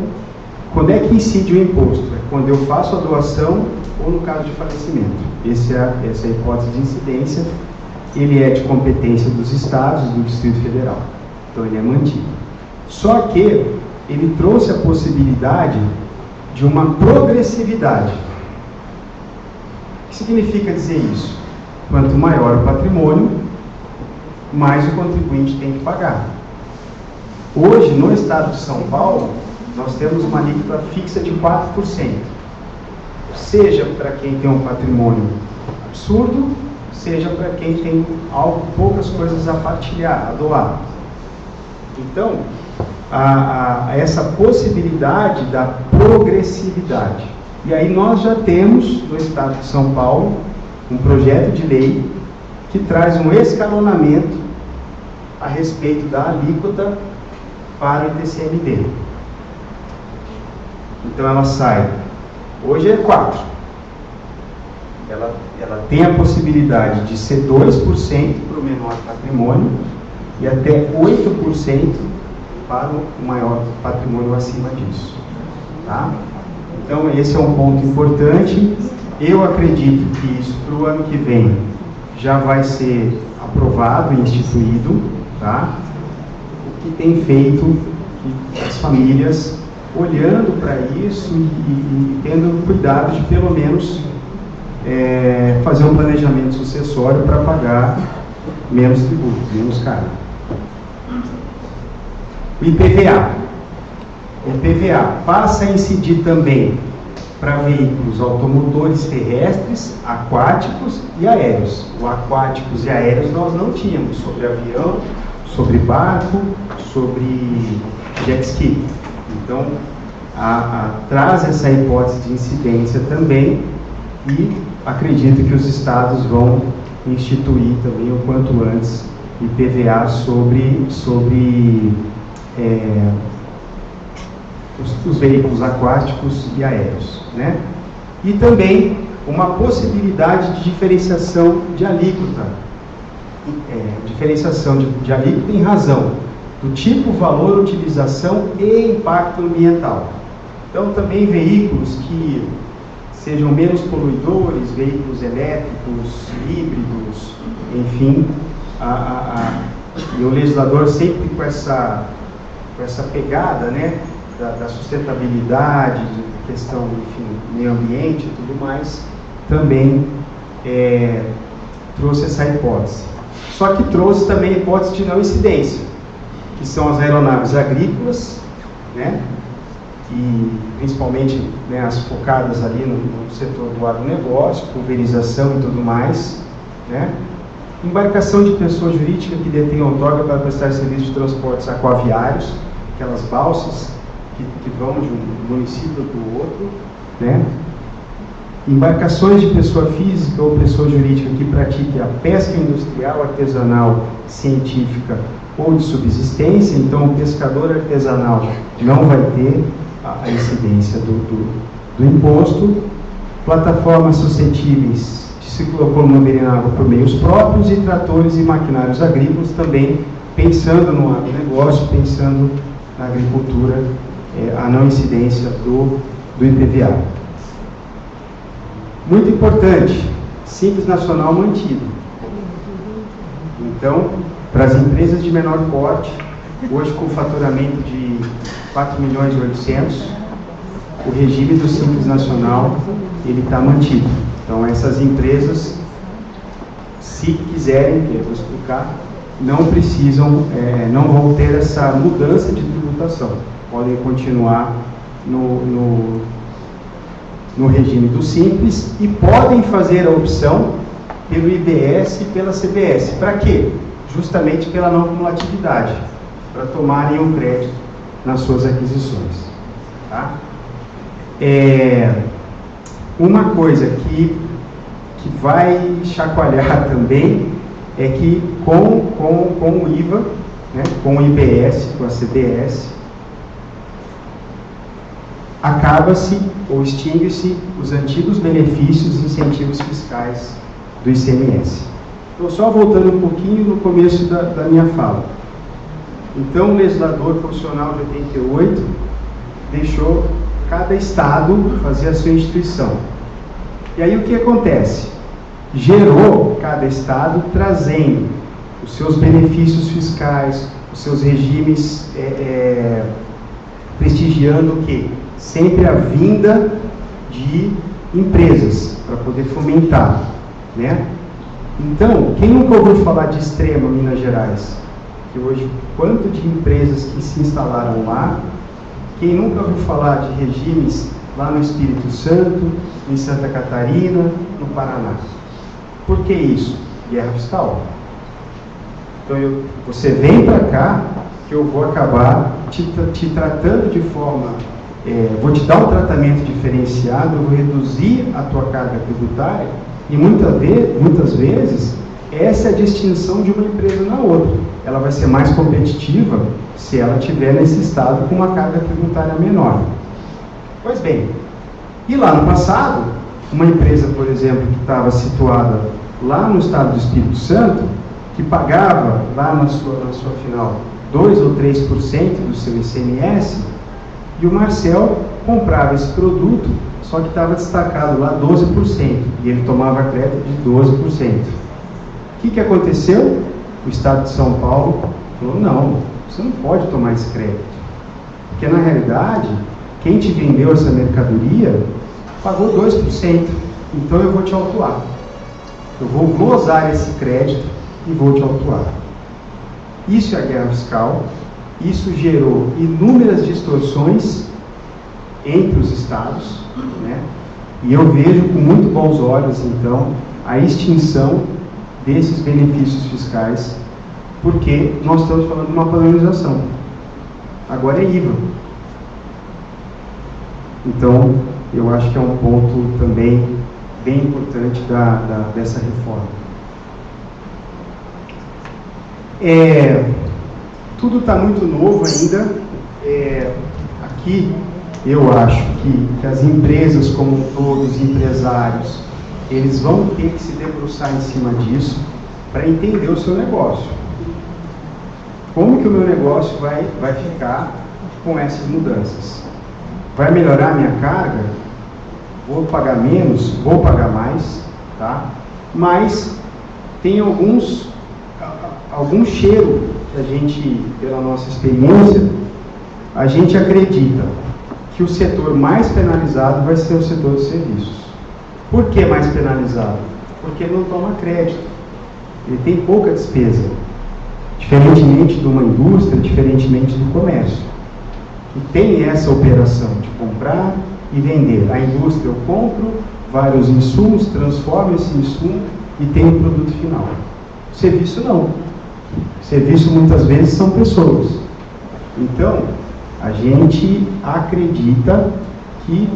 quando é que incide o imposto? É quando eu faço a doação ou no caso de falecimento. Essa é a hipótese de incidência. Ele é de competência dos estados e do Distrito Federal. Então, ele é mantido. Só que ele trouxe a possibilidade de uma progressividade. O que significa dizer isso? Quanto maior o patrimônio, mais o contribuinte tem que pagar. Hoje, no estado de São Paulo, nós temos uma alíquota fixa de 4%. Seja para quem tem um patrimônio absurdo, seja para quem tem poucas coisas a partilhar, a doar. Então, essa possibilidade da progressividade. E aí nós já temos, no estado de São Paulo, um projeto de lei que traz um escalonamento a respeito da alíquota para o ITCMD. Então ela sai, hoje é 4%. Ela tem a possibilidade de ser 2% para o menor patrimônio e até 8% para o maior patrimônio acima disso. Tá? Então esse é um ponto importante. Eu acredito que isso para o ano que vem já vai ser aprovado e instituído, tá? O que tem feito que as famílias olhando para isso e tendo cuidado de pelo menos fazer um planejamento sucessório para pagar menos tributos, menos caro. O IPVA. O IPVA passa a incidir também para veículos automotores terrestres, aquáticos e aéreos. O aquáticos e aéreos nós não tínhamos, sobre avião, sobre barco, sobre jet ski. Então, traz essa hipótese de incidência também e acredito que os estados vão instituir também o quanto antes IPVA sobre os veículos aquáticos e aéreos, né? E também uma possibilidade de diferenciação de alíquota, diferenciação de alíquota em razão do tipo, valor, utilização e impacto ambiental. Então, também veículos que sejam menos poluidores, veículos elétricos, híbridos, enfim, e o legislador sempre com essa pegada, né, da sustentabilidade, de questão, enfim, meio ambiente e tudo mais, também trouxe essa hipótese. Só que trouxe também a hipótese de não incidência, que são as aeronaves agrícolas, né? E principalmente, né, as focadas ali no setor do agronegócio, pulverização e tudo mais, né? Embarcação de pessoa jurídica que detém outorga para prestar serviço de transportes aquaviários, aquelas balsas que vão de um município para o outro, né? Embarcações de pessoa física ou pessoa jurídica que pratique a pesca industrial, artesanal, científica ou de subsistência. Então, o pescador artesanal não vai ter a incidência do imposto. Plataformas suscetíveis de ciclocoluna venerável por meios próprios e tratores e maquinários agrícolas também, pensando no agronegócio, pensando na agricultura, a não incidência do IPVA. Muito importante, Simples Nacional mantido. Então, para as empresas de menor porte, hoje com faturamento de 4.800.000, o regime do Simples Nacional ele está mantido. Então, essas empresas, se quiserem, que eu vou explicar, não precisam, não vão ter essa mudança de tributação. Podem continuar no regime do Simples e podem fazer a opção pelo IBS e pela CBS. Para quê? Justamente pela não cumulatividade, para tomarem o crédito nas suas aquisições. Tá? Uma coisa que vai chacoalhar também é que com o IVA, né, com o IBS, com a CBS, acaba-se ou extingue-se os antigos benefícios e incentivos fiscais do ICMS. Então, só voltando um pouquinho no começo da minha fala. Então, o legislador profissional de 88 deixou cada estado fazer a sua instituição. E aí o que acontece? Gerou cada estado trazendo os seus benefícios fiscais, os seus regimes, prestigiando o quê? Sempre a vinda de empresas, para poder fomentar, né? Então, quem nunca ouviu falar de Extrema, Minas Gerais? Que hoje, quanto de empresas que se instalaram lá? Quem nunca ouviu falar de regimes lá no Espírito Santo, em Santa Catarina, no Paraná? Por que isso? Guerra fiscal. Então, você vem para cá, que eu vou acabar te tratando de forma... vou te dar um tratamento diferenciado, eu vou reduzir a tua carga tributária e muitas vezes essa é a distinção de uma empresa na outra. Ela vai ser mais competitiva se ela estiver nesse estado com uma carga tributária menor. Pois bem, e lá no passado, uma empresa, por exemplo, que estava situada lá no estado do Espírito Santo, que pagava lá na sua final 2 ou 3% do seu ICMS, e o Marcel comprava esse produto, só que estava destacado lá 12%, e ele tomava crédito de 12%. O que aconteceu? O Estado de São Paulo falou, não, você não pode tomar esse crédito. Porque, na realidade, quem te vendeu essa mercadoria pagou 2%, então eu vou te autuar. Eu vou glosar esse crédito e vou te autuar. Isso é a guerra fiscal. Isso gerou inúmeras distorções entre os estados, né? E eu vejo com muito bons olhos, então, a extinção desses benefícios fiscais, porque nós estamos falando de uma padronização. Agora é IVA. Então, eu acho que é um ponto também bem importante dessa reforma. Tudo está muito novo ainda. Aqui, eu acho que as empresas como um todo, os empresários, eles vão ter que se debruçar em cima disso para entender o seu negócio. Como que o meu negócio vai ficar com essas mudanças? Vai melhorar a minha carga? Vou pagar menos? Vou pagar mais? Tá? Mas tem algum cheiro que a gente, pela nossa experiência, a gente acredita que o setor mais penalizado vai ser o setor de serviços. Por que mais penalizado? Porque ele não toma crédito. ele tem pouca despesa, diferentemente de uma indústria, diferentemente do comércio, que tem essa operação de comprar e vender. A indústria, eu compro vários insumos, transformo esse insumo e tenho um produto final. O serviço não. O serviço muitas vezes são pessoas. Então, a gente acredita que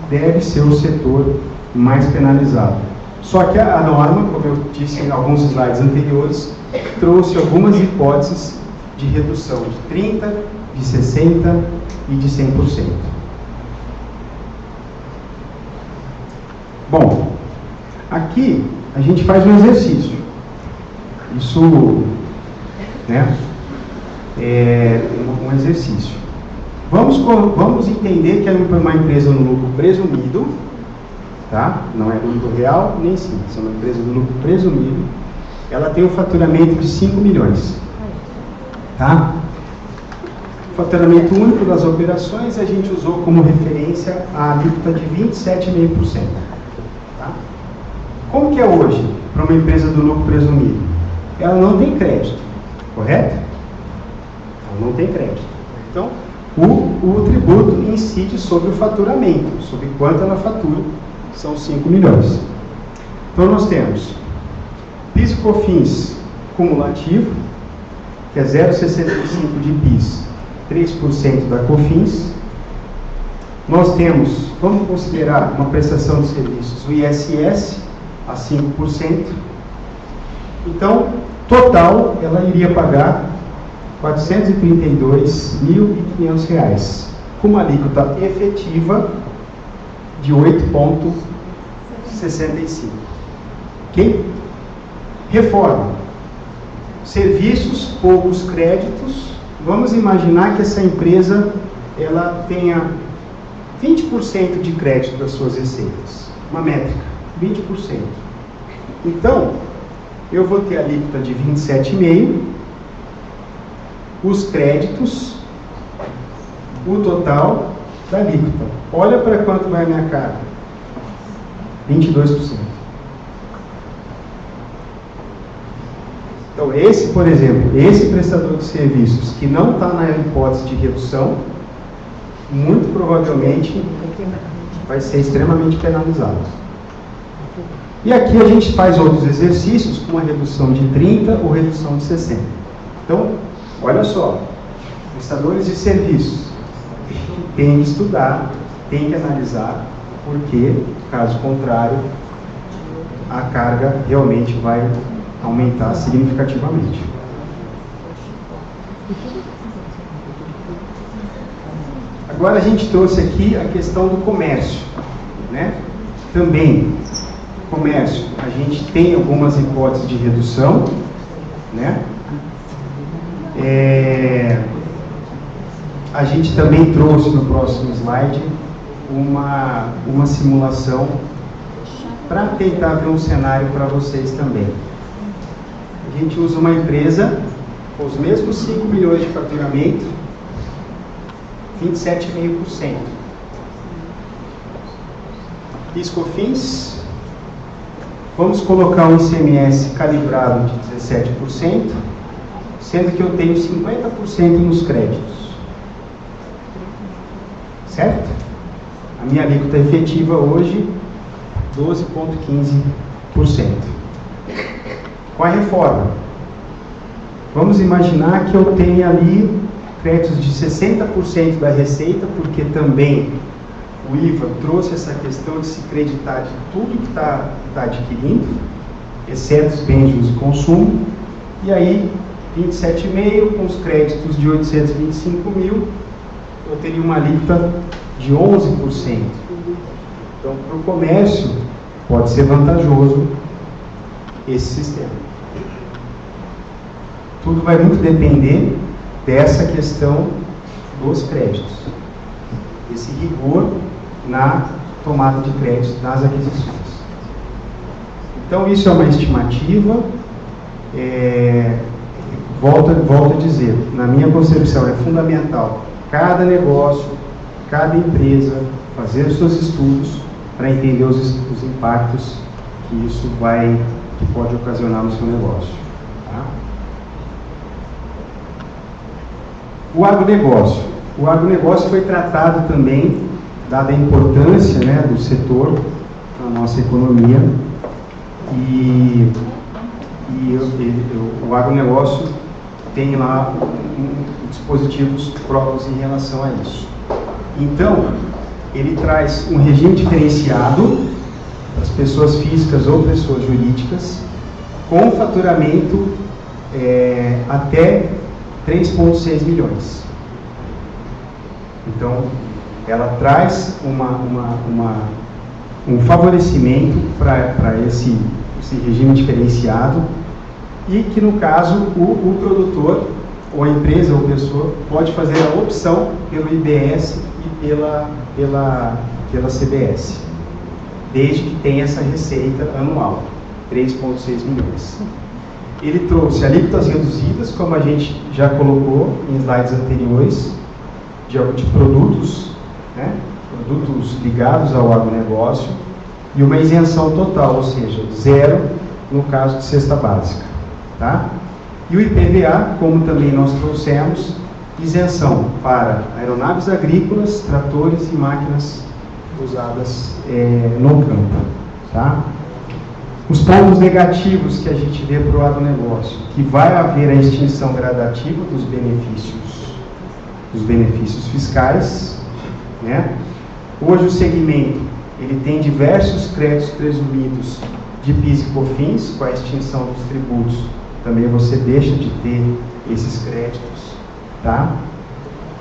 deve ser o setor mais penalizado. Só que a norma, como eu disse em alguns slides anteriores, trouxe algumas hipóteses de redução de 30%, de 60% e de 100%. Bom, aqui a gente faz um exercício. Isso, né, é um exercício. Vamos entender que é uma empresa no lucro presumido, tá? Não é lucro real nem simples, é uma empresa no lucro presumido. Ela tem um faturamento de 5 milhões, tá? O faturamento único das operações a gente usou como referência a alíquota de 27,5%. Tá? Como que é hoje para uma empresa do lucro presumido? Ela não tem crédito, correto? Ela não tem crédito. Então, o tributo incide sobre o faturamento, sobre quanto ela fatura, são 5 milhões. Então, nós temos PIS e COFINS cumulativo, que é 0,65 de PIS, 3% da COFINS. Nós temos, vamos considerar uma prestação de serviços, o ISS, a 5%. Então, total, ela iria pagar R$ 432.500, com uma alíquota efetiva de 8,65%. Ok? Reforma. Serviços, poucos créditos. Vamos imaginar que essa empresa ela tenha 20% de crédito das suas receitas. Uma métrica, 20%. Então, eu vou ter a alíquota de 27,5%, os créditos, o total da alíquota. Olha para quanto vai a minha carga. 22%. Então, esse, por exemplo, esse prestador de serviços que não está na hipótese de redução, muito provavelmente vai ser extremamente penalizado. E aqui a gente faz outros exercícios com uma redução de 30% ou redução de 60%. Então, olha só, prestadores de serviços tem que estudar, tem que analisar, porque, caso contrário, a carga realmente vai aumentar significativamente. Agora a gente trouxe aqui a questão do comércio, né? Também, comércio, a gente tem algumas hipóteses de redução, né? A gente também trouxe no próximo slide uma simulação para tentar ver um cenário para vocês também. A gente usa uma empresa com os mesmos 5 milhões de faturamento, 27,5%. PIS e COFINS, vamos colocar um ICMS calibrado de 17%, sendo que eu tenho 50% nos créditos. Certo? A minha alíquota efetiva hoje, 12,15%. Com a reforma, vamos imaginar que eu tenha ali créditos de 60% da receita, porque também o IVA trouxe essa questão de se creditar de tudo que está adquirindo, exceto os bens de uso e consumo, e aí 27,5% com os créditos de 825 mil, eu teria uma alíquota de 11%. Então, para o comércio, pode ser vantajoso esse sistema. Tudo vai muito depender dessa questão dos créditos, esse rigor na tomada de créditos nas aquisições. Então, isso é uma estimativa. Volto a dizer, na minha concepção, é fundamental cada negócio, cada empresa fazer os seus estudos para entender os impactos que isso vai que pode ocasionar no seu negócio. Tá? O agronegócio. O agronegócio foi tratado também, dada a importância, né, do setor na nossa economia, e o agronegócio tem lá dispositivos próprios em relação a isso. Então, ele traz um regime diferenciado para as pessoas físicas ou pessoas jurídicas, com faturamento até 3,6 milhões. Então, ela traz um favorecimento para esse regime diferenciado, e que, no caso, o produtor, ou a empresa ou pessoa, pode fazer a opção pelo IBS e pela CBS, desde que tenha essa receita anual, 3,6 milhões. Ele trouxe alíquotas reduzidas, como a gente já colocou em slides anteriores, de produtos, né, produtos ligados ao agronegócio, e uma isenção total, ou seja, zero no caso de cesta básica. Tá? E o IPVA, como também nós trouxemos, isenção para aeronaves agrícolas, tratores e máquinas usadas no campo. Tá? Os pontos negativos que a gente vê para o agronegócio, que vai haver a extinção gradativa dos benefícios fiscais, né? Hoje o segmento ele tem diversos créditos presumidos de PIS e COFINS. Com a extinção dos tributos também você deixa de ter esses créditos, tá?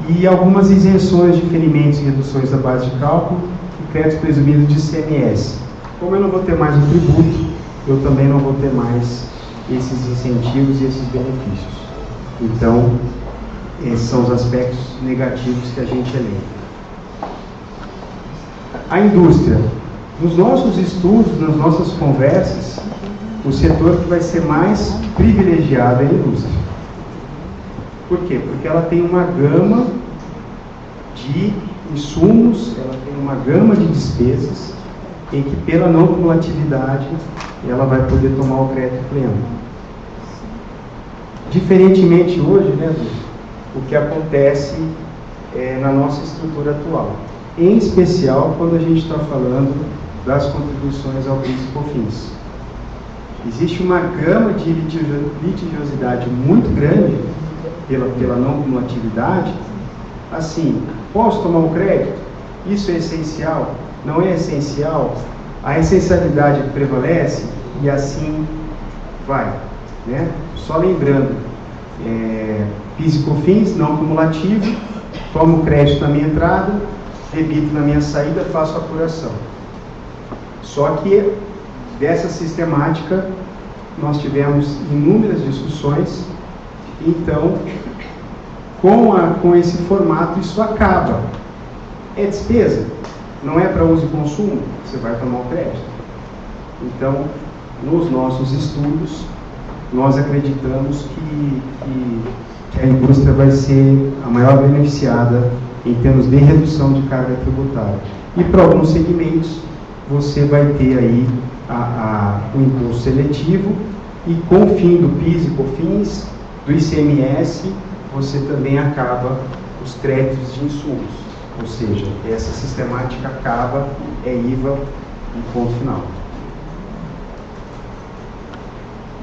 E algumas isenções, diferimentos e reduções da base de cálculo e créditos presumidos de ICMS. Como eu não vou ter mais o tributo, eu também não vou ter mais esses incentivos e esses benefícios. Então, esses são os aspectos negativos que a gente elenca. A indústria. Nos nossos estudos, nas nossas conversas, o setor que vai ser mais privilegiado é a indústria. Por quê? Porque ela tem uma gama de insumos, ela tem uma gama de despesas, em que pela não cumulatividade ela vai poder tomar o crédito pleno. Diferentemente hoje, né, o que acontece na nossa estrutura atual, em especial quando a gente está falando das contribuições ao PIS e COFINS. Existe uma gama de litigiosidade muito grande pela não cumulatividade. Assim, posso tomar um crédito? Isso é essencial? Não é essencial? A essencialidade prevalece e assim vai, né? Só lembrando, PIS e COFINS não cumulativo, tomo crédito na minha entrada, debito na minha saída, faço a apuração. Só que dessa sistemática nós tivemos inúmeras discussões. Então, com esse formato, isso acaba. É despesa? Não é para uso e consumo? Você vai tomar o crédito. Então, nos nossos estudos, nós acreditamos que a indústria vai ser a maior beneficiada em termos de redução de carga tributária. E para alguns segmentos, você vai ter aí o imposto seletivo, e com o fim do PIS e COFINS, do ICMS, você também acaba os créditos de insumos. Ou seja, essa sistemática acaba, é IVA e ponto final.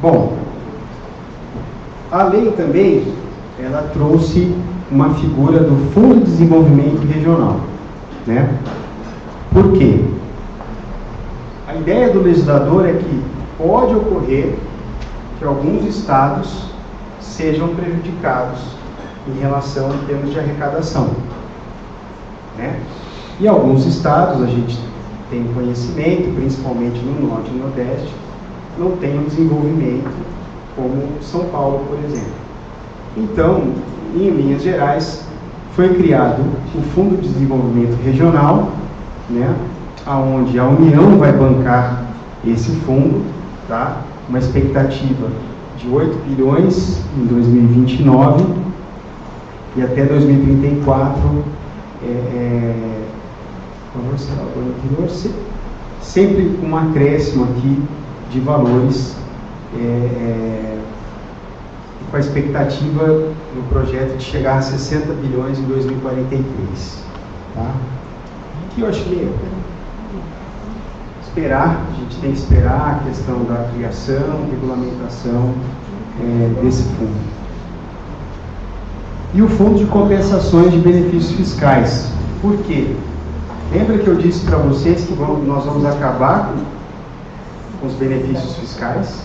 Bom, a lei também, ela trouxe uma figura do Fundo de Desenvolvimento Regional, né? Por quê? A ideia do legislador é que pode ocorrer que alguns estados sejam prejudicados em relação a termos de arrecadação, né? E alguns estados, a gente tem conhecimento, principalmente no Norte e no Nordeste, não tem um desenvolvimento como São Paulo, por exemplo. Então, em linhas gerais, foi criado o Fundo de Desenvolvimento Regional, né, onde a União vai bancar esse fundo, tá? Uma expectativa de 8 bilhões em 2029 e até 2034, sempre com um acréscimo aqui de valores com a expectativa no projeto de chegar a 60 bilhões em 2043. Tá? Que eu acho que a gente tem que esperar a questão da criação, regulamentação desse fundo. E o fundo de compensações de benefícios fiscais. Por quê? Lembra que eu disse para vocês que nós vamos acabar com os benefícios fiscais?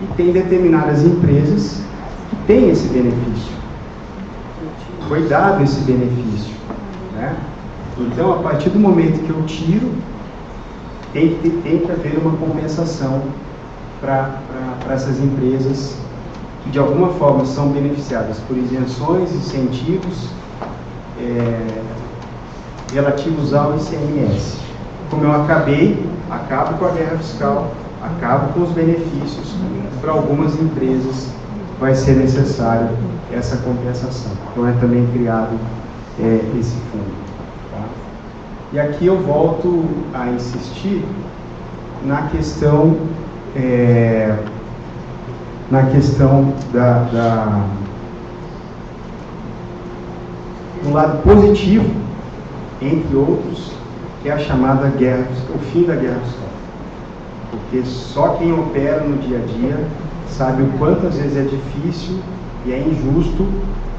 E tem determinadas empresas que têm esse benefício. Foi dado esse benefício, né? Então, a partir do momento que eu tiro, tem que haver uma compensação para essas empresas que de alguma forma são beneficiadas por isenções, incentivos relativos ao ICMS. Como eu acabo com a guerra fiscal, acabo com os benefícios. Para algumas empresas vai ser necessário essa compensação. Então é também criado esse fundo. Tá? E aqui eu volto a insistir na questão do lado positivo, entre outros, que é a chamada guerra fiscal, o fim da guerra fiscal. Porque só quem opera no dia a dia sabe o quanto às vezes é difícil e é injusto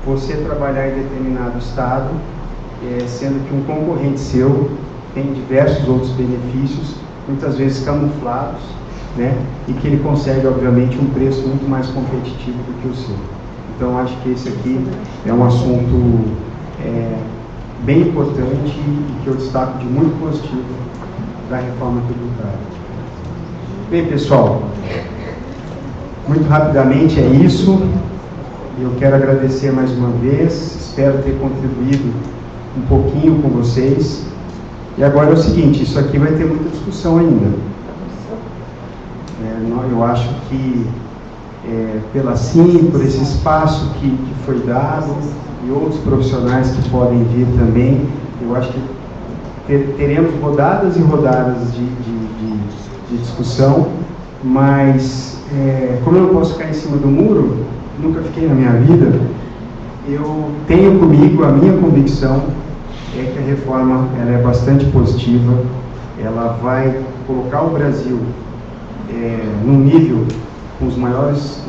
você trabalhar em determinado estado, sendo que um concorrente seu tem diversos outros benefícios, muitas vezes camuflados, né? E que ele consegue, obviamente, um preço muito mais competitivo do que o seu. Então, acho que esse aqui é um assunto bem importante e que eu destaco de muito positivo da reforma tributária. Bem, pessoal, muito rapidamente é isso. Eu quero agradecer mais uma vez, espero ter contribuído um pouquinho com vocês. E agora é o seguinte, isso aqui vai ter muita discussão ainda. Eu acho que pela SIM, por esse espaço que foi dado e outros profissionais que podem vir também, eu acho que teremos rodadas e rodadas de discussão, mas como eu não posso ficar em cima do muro, nunca fiquei na minha vida, eu tenho comigo a minha convicção é que a reforma ela é bastante positiva, ela vai colocar o Brasil num nível com os maiores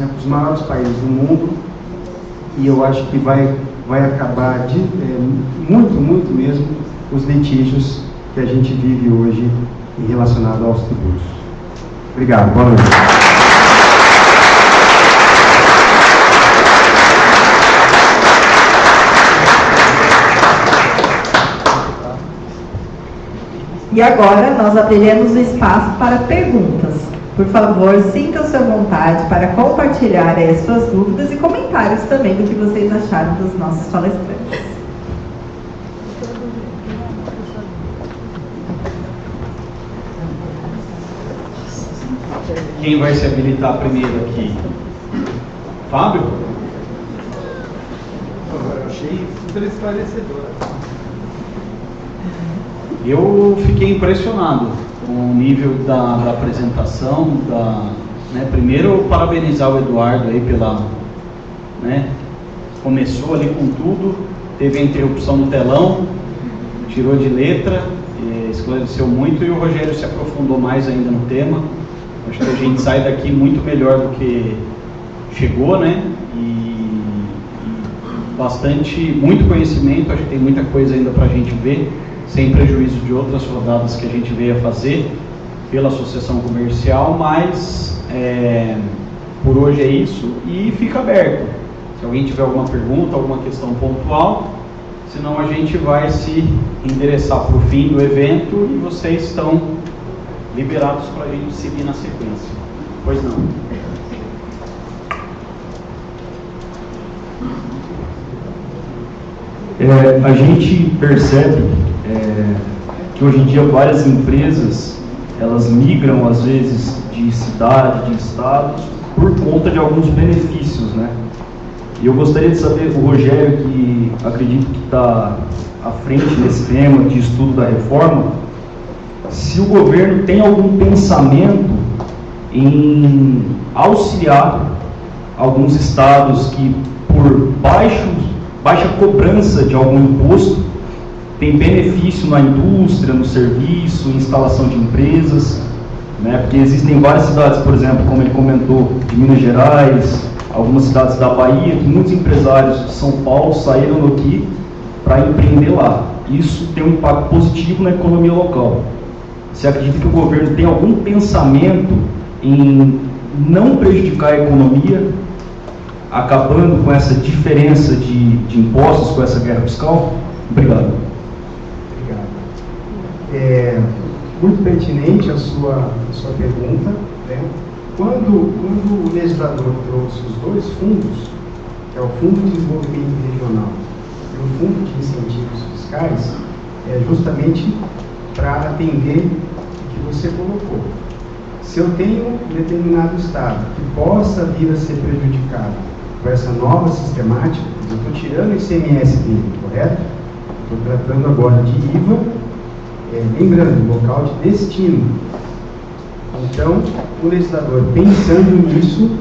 países do mundo, e eu acho que vai acabar muito mesmo os litígios que a gente vive hoje relacionado aos tributos. Obrigado, boa noite. E agora nós abriremos o espaço para perguntas. Por favor, sintam-se à vontade para compartilhar as suas dúvidas e comentários também do que vocês acharam dos nossos palestrantes. Quem vai se habilitar primeiro aqui? Fábio? Eu achei super esclarecedor. Eu fiquei impressionado com o nível da apresentação. Primeiro, parabenizar o Eduardo aí pela... começou ali com tudo, teve a interrupção no telão, tirou de letra, esclareceu muito, e o Rogério se aprofundou mais ainda no tema. Acho que a gente sai daqui muito melhor do que chegou, e muito conhecimento. Acho que tem muita coisa ainda para a gente ver, sem prejuízo de outras rodadas que a gente veio a fazer pela associação comercial, mas por hoje é isso, e fica aberto. Se alguém tiver alguma pergunta, alguma questão pontual, senão a gente vai se endereçar para o fim do evento e vocês estão liberados para a gente seguir na sequência. Pois não. A gente percebe que hoje em dia várias empresas elas migram às vezes de cidade, de estados, por conta de alguns benefícios, E eu gostaria de saber, o Rogério, que acredito que está à frente nesse tema de estudo da reforma, se o governo tem algum pensamento em auxiliar alguns estados que, por baixa cobrança de algum imposto, tem benefício na indústria, no serviço, instalação de empresas, né? Porque existem várias cidades, por exemplo, como ele comentou, de Minas Gerais, algumas cidades da Bahia, que muitos empresários de São Paulo saíram daqui para empreender lá. Isso tem um impacto positivo na economia local. Você acredita que o governo tem algum pensamento em não prejudicar a economia, acabando com essa diferença de impostos, com essa guerra fiscal? Obrigado. Obrigado. Muito pertinente a sua pergunta, né? Quando o legislador trouxe os dois fundos, que é o Fundo de Desenvolvimento Regional e o Fundo de Incentivos Fiscais, é justamente para atender o que você colocou. Se eu tenho um determinado estado que possa vir a ser prejudicado com essa nova sistemática, eu estou tirando o ICMS dele, correto? Estou tratando agora de IVA, lembrando, local de destino. Então, o legislador, pensando nisso,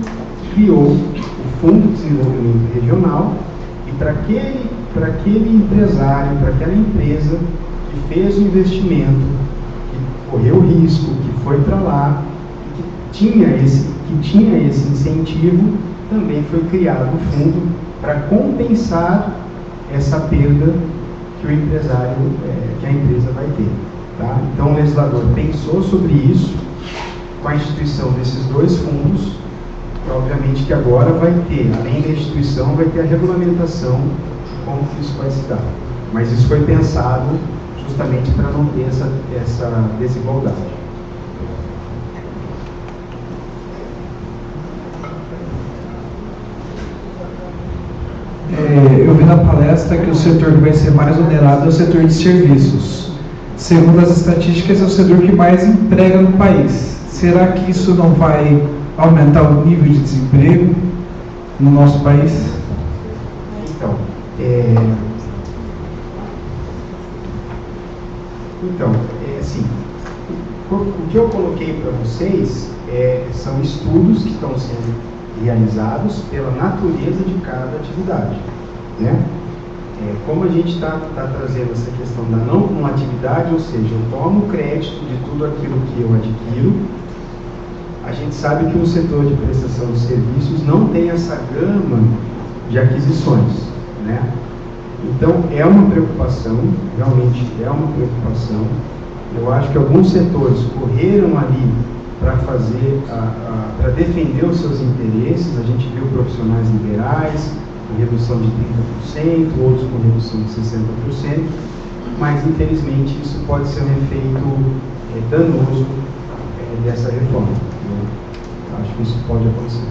criou o Fundo de Desenvolvimento Regional e para aquele empresário, para aquela empresa que fez o investimento, que correu o risco, que foi para lá, que tinha esse incentivo, também foi criado o fundo para compensar essa perda que o empresário, que a empresa vai ter. Tá? Então, o legislador pensou sobre isso, com a instituição desses dois fundos, e obviamente que agora vai ter, além da instituição, vai ter a regulamentação de como isso vai se dar. Mas isso foi pensado justamente para não ter essa desigualdade. Eu vi na palestra que o setor que vai ser mais onerado é o setor de serviços. Segundo as estatísticas, é o setor que mais emprega no país. Será que isso não vai aumentar o nível de desemprego no nosso país? Assim, o que eu coloquei para vocês são estudos que estão sendo realizados pela natureza de cada atividade, né? Como a gente está trazendo essa questão da não cumulatividade, ou seja, eu tomo crédito de tudo aquilo que eu adquiro, a gente sabe que o setor de prestação de serviços não tem essa gama de aquisições, né? Então, é uma preocupação, realmente é uma preocupação. Eu acho que alguns setores correram ali para para defender os seus interesses. A gente viu profissionais liberais com redução de 30%, outros com redução de 60%, mas infelizmente isso pode ser um efeito danoso dessa reforma. Eu acho que isso pode acontecer.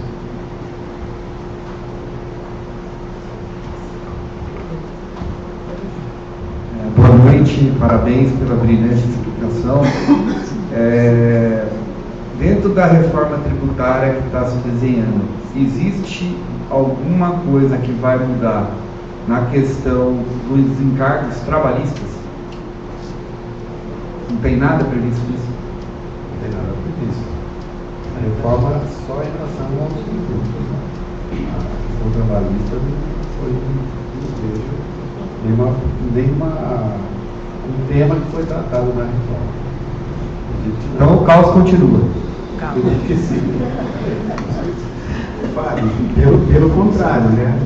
Boa noite, parabéns pela brilhante explicação. Dentro da reforma tributária que está se desenhando, existe alguma coisa que vai mudar na questão dos encargos trabalhistas? Não tem nada previsto disso? Não tem nada previsto. A reforma só em relação aos tributos. A questão trabalhista não vejo um tema que foi tratado na reforma. Então o caos continua. Acredito que sim. Pelo contrário, né?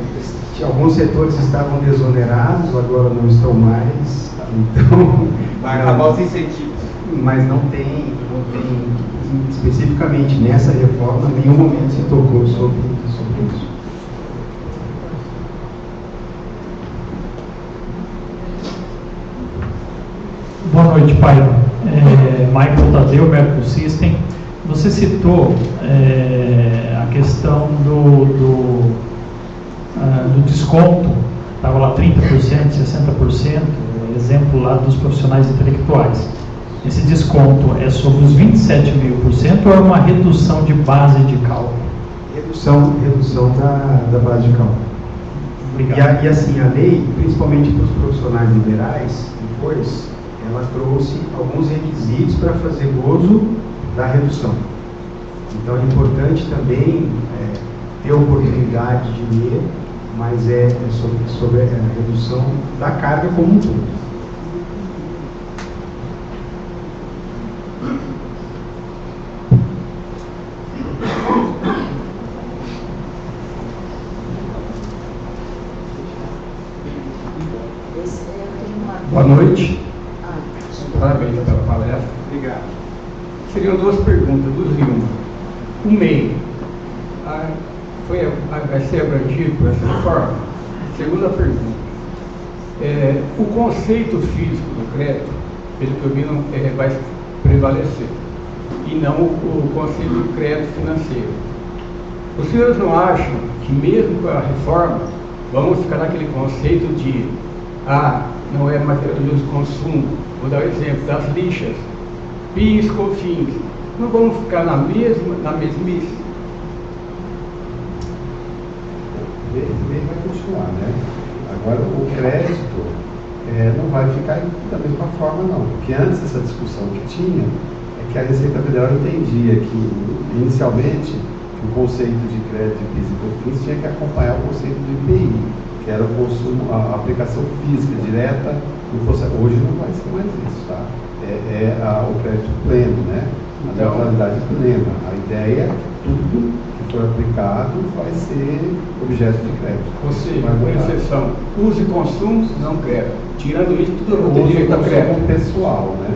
Alguns setores estavam desonerados, agora não estão mais. Então, Vai acabar os incentivos. Mas não tem especificamente nessa reforma, em nenhum momento se tocou sobre isso. Boa noite, Pai. Michael Tadeu, Mercury System. Você citou a questão do desconto, estava lá 30%, 60%, exemplo lá dos profissionais intelectuais. Esse desconto é sobre os 27.000% ou é uma redução de base de cálculo? Redução da base de cálculo. Obrigado. E assim, a lei, principalmente para os profissionais liberais, depois, ela trouxe alguns requisitos para fazer gozo da redução. Então é importante também ter a oportunidade de ler, mas é sobre a redução da carga como um todo. Boa noite. Parabéns pela palestra. Obrigado. Seriam duas perguntas, duas em uma. O MEI vai ser abrangido por essa reforma? Segunda pergunta. O conceito físico do crédito, pelo que eu vi, vai prevalecer, e não o conceito do crédito financeiro. Os senhores não acham que mesmo com a reforma, vamos ficar naquele conceito de não é material de uso e consumo? Vou dar o exemplo das lixas, PIS, COFINS. Não vamos ficar na mesmice? Ele vai continuar, né? Agora, o crédito não vai ficar da mesma forma, não. Porque antes essa discussão que tinha é que a Receita Federal entendia que, inicialmente, o conceito de crédito de PIS e COFINS tinha que acompanhar o conceito de IPI, que era o consumo, a aplicação física direta no processo. Hoje não vai ser mais isso, tá? O crédito pleno, né? A neutralidade plena. A ideia é que tudo que for aplicado vai ser objeto de crédito. Ou seja, com exceção, uso e consumo, não crédito. Tirando isso, tudo eu vou ter direito a crédito. Pessoal, né?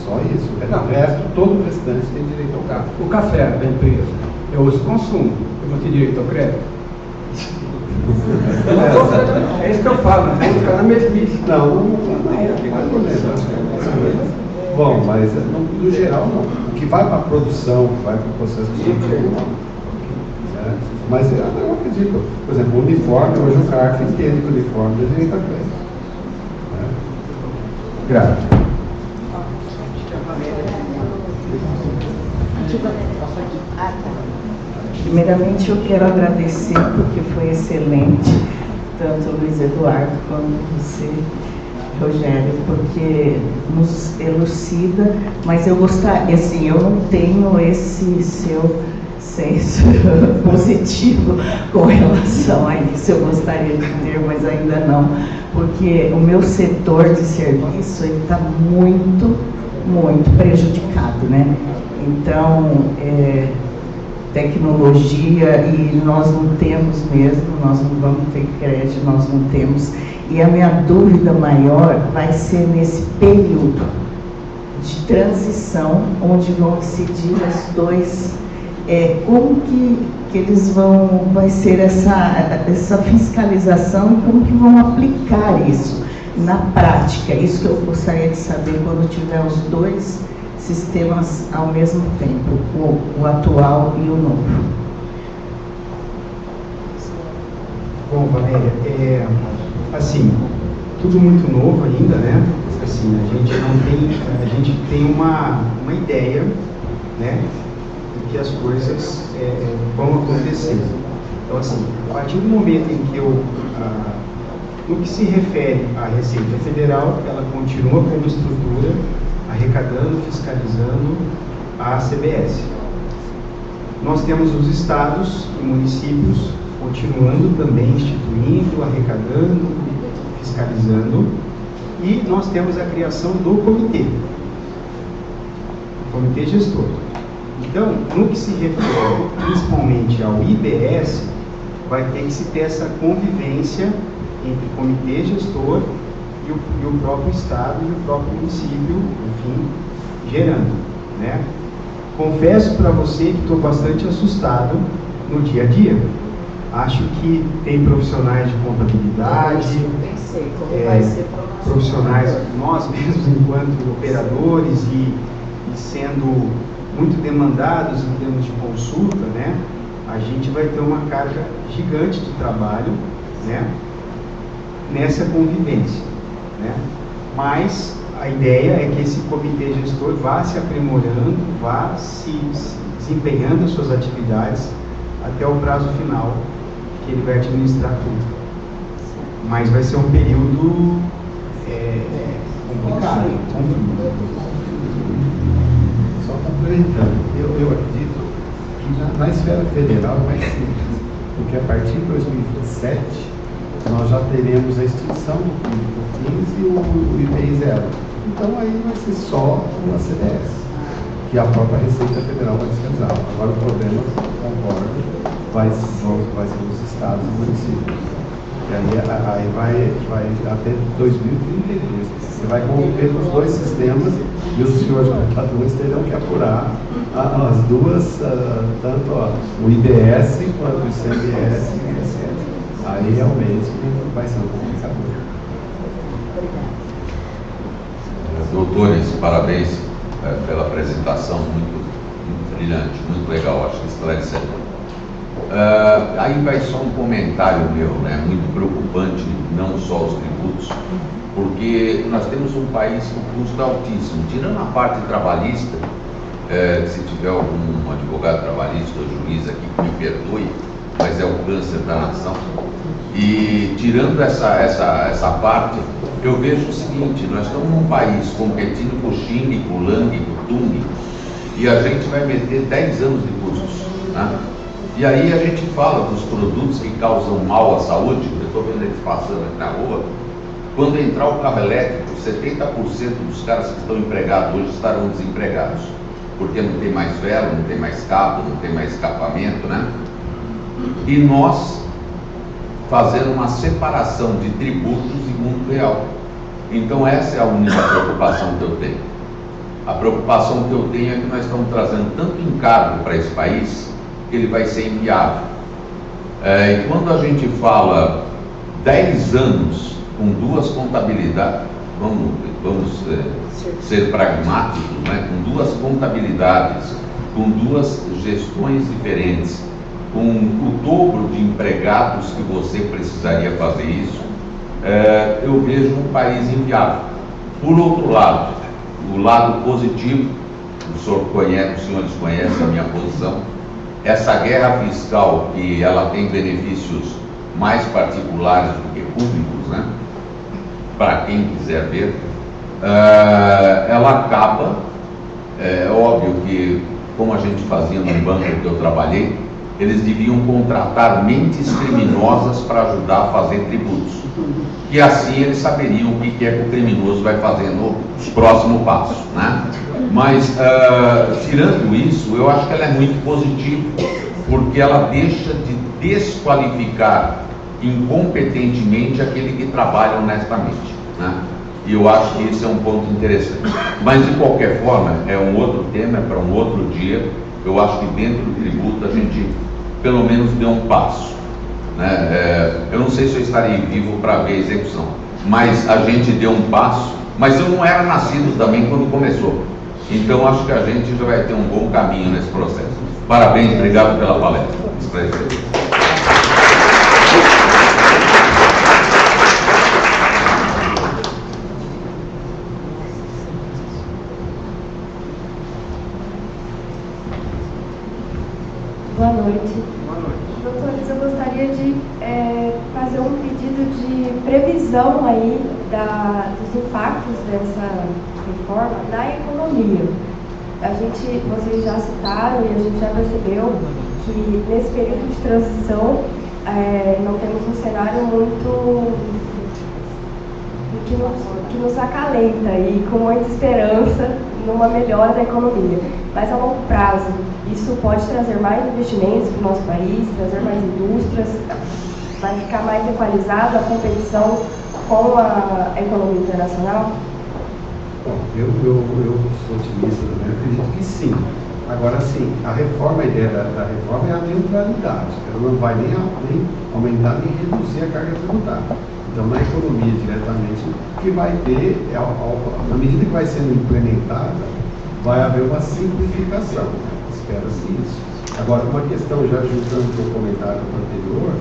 Só isso. O resto, todo o restante tem direito ao crédito. O café da empresa, eu uso e consumo, eu vou ter direito ao crédito? É isso que eu falo, né? Vamos ficar na mesmice. Não é problema. Bom, mas no geral não. O que vai para a produção, que vai para o processo de não. Mas eu acredito, por exemplo, o uniforme, hoje o CARF entende que o uniforme é direito a crédito. Grato. Primeiramente, eu quero agradecer, porque foi excelente, tanto o Luiz Eduardo quanto você, Rogério, porque nos elucida, mas eu gostaria, assim, eu não tenho esse seu senso positivo com relação a isso, eu gostaria de ter, mas ainda não, porque o meu setor de serviço está muito prejudicado, né? Então, tecnologia, e nós não temos mesmo, nós não vamos ter crédito, nós não temos. E a minha dúvida maior vai ser nesse período de transição, onde vão decidir os dois, como que eles vai ser essa fiscalização e como que vão aplicar isso na prática. Isso que eu gostaria de saber quando tiver os dois sistemas ao mesmo tempo, o atual e o novo. Bom, Valéria, assim, tudo muito novo ainda, né? Assim, a gente tem uma ideia, né, de que as coisas vão acontecer. Então, assim, a partir do momento em que no que se refere à Receita Federal, ela continua como estrutura, arrecadando, fiscalizando a CBS. Nós temos os estados e municípios continuando também instituindo, arrecadando, fiscalizando, e nós temos a criação do comitê, o comitê gestor. Então, no que se refere principalmente ao IBS, vai ter que se ter essa convivência entre o comitê gestor e o próprio estado e o próprio município, enfim, gerando, né? Confesso para você que estou bastante assustado no dia a dia. Acho que tem profissionais de contabilidade, profissionais, nós mesmos enquanto operadores e sendo muito demandados em termos de consulta, né? A gente vai ter uma carga gigante de trabalho, né? Nessa convivência, né? Mas a ideia é que esse comitê gestor vá se aprimorando, vá se desempenhando as suas atividades até o prazo final, que ele vai administrar tudo. Mas vai ser um período complicado. Só complementando, eu acredito E na esfera federal é mais simples, porque a partir de 2027 nós já teremos a extinção do PIS e o IPI zero. Então aí vai ser só uma CDS, que a própria Receita Federal vai fiscalizar. Agora o problema, concordo, vai ser nos estados e municípios. E aí vai até 2032. Você vai conviver com os dois sistemas e os senhores contadores terão que apurar as duas, tanto o IBS quanto o ICMS e o ISS. Aí realmente vai ser um complicador. Doutores, parabéns pela apresentação, muito brilhante, muito legal, acho que esclarecedor. Aí vai só um comentário meu, né, muito preocupante, não só os tributos, porque nós temos um país com custo altíssimo, tirando a parte trabalhista, se tiver algum advogado trabalhista ou juiz aqui que me perdoe, mas é o câncer da nação, e tirando essa parte, eu vejo o seguinte: nós estamos num país competindo com o Xing, com o Lang, com o Tung, e a gente vai meter 10 anos de custos, né? E aí a gente fala dos produtos que causam mal à saúde. Eu estou vendo eles passando aqui na rua. Quando entrar o carro elétrico, 70% dos caras que estão empregados hoje estarão desempregados, porque não tem mais vela, não tem mais cabo, não tem mais escapamento, né? E nós fazendo uma separação de tributos e mundo real. Então essa é a única preocupação que eu tenho. A preocupação que eu tenho é que nós estamos trazendo tanto encargo para esse país que ele vai ser inviável. E quando a gente fala 10 anos com duas contabilidades, vamos ser pragmáticos, né? Com duas contabilidades, com duas gestões diferentes, com o dobro de empregados que você precisaria fazer isso, eu vejo um país inviável. Por outro lado, o lado positivo, os senhores conhecem a minha posição, essa guerra fiscal, que ela tem benefícios mais particulares do que públicos, né? Para quem quiser ver, ela acaba, é óbvio que, como a gente fazia no banco que eu trabalhei, eles deviam contratar mentes criminosas para ajudar a fazer tributos, que assim eles saberiam o que é que o criminoso vai fazer no próximo passo, né? Mas, tirando isso, eu acho que ela é muito positiva, porque ela deixa de desqualificar incompetentemente aquele que trabalha honestamente, né? E eu acho que isso é um ponto interessante. Mas, de qualquer forma, é um outro tema, é para um outro dia. Eu acho que dentro do tributo a gente, pelo menos, deu um passo, né? Eu não sei se eu estarei vivo para ver a execução, mas a gente deu um passo. Mas eu não era nascido também quando começou. Então, acho que a gente já vai ter um bom caminho nesse processo. Parabéns, obrigado pela palestra. Boa noite. Doutores, eu gostaria de fazer um pedido de previsão aí dos impactos dessa reforma na economia. Vocês já citaram e a gente já percebeu que nesse período de transição não temos um cenário muito que nos acalenta e com muita esperança numa melhora da economia. Mas a longo prazo, isso pode trazer mais investimentos para o nosso país, trazer mais indústrias, vai ficar mais equalizada a competição com a economia internacional? Bom, eu sou otimista também, acredito que sim. Agora sim, a ideia da reforma é a neutralidade. Ela não vai nem aumentar nem reduzir a carga tributária. Então, na economia diretamente, o que vai ter, na medida que vai sendo implementada, vai haver uma simplificação. Espera-se isso. Agora, uma questão, já juntando com o comentário anterior,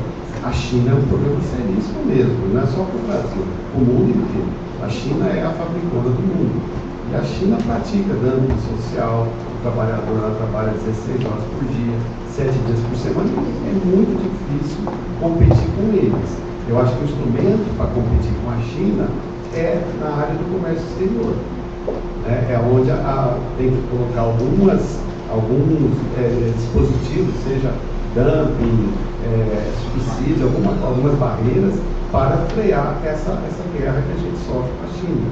a China é um problema seríssimo mesmo, não é só para o Brasil, o mundo inteiro. A China é a fabricona do mundo. E a China pratica dumping social, o trabalhador ela trabalha 16 horas por dia, 7 dias por semana, é muito difícil competir com eles. Eu acho que o instrumento para competir com a China é na área do comércio exterior. É onde tem que colocar algumas alguns dispositivos, seja dumping, subsídio, algumas barreiras para frear essa guerra que a gente sofre com a China.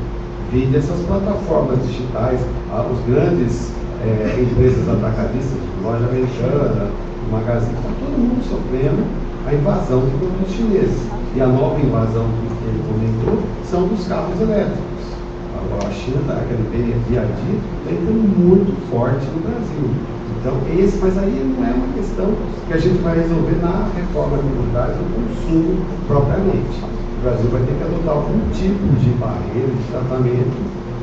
Vide essas plataformas digitais, os grandes empresas atacadistas, loja americana, Magazine, está todo mundo sofrendo a invasão de produtos chineses. E a nova invasão que ele comentou são dos carros elétricos. Agora, a China, aquele BYD, está entrando muito forte no Brasil. Então, mas aí não é uma questão que a gente vai resolver na reforma tributária do consumo propriamente. O Brasil vai ter que adotar algum tipo de barreira, de tratamento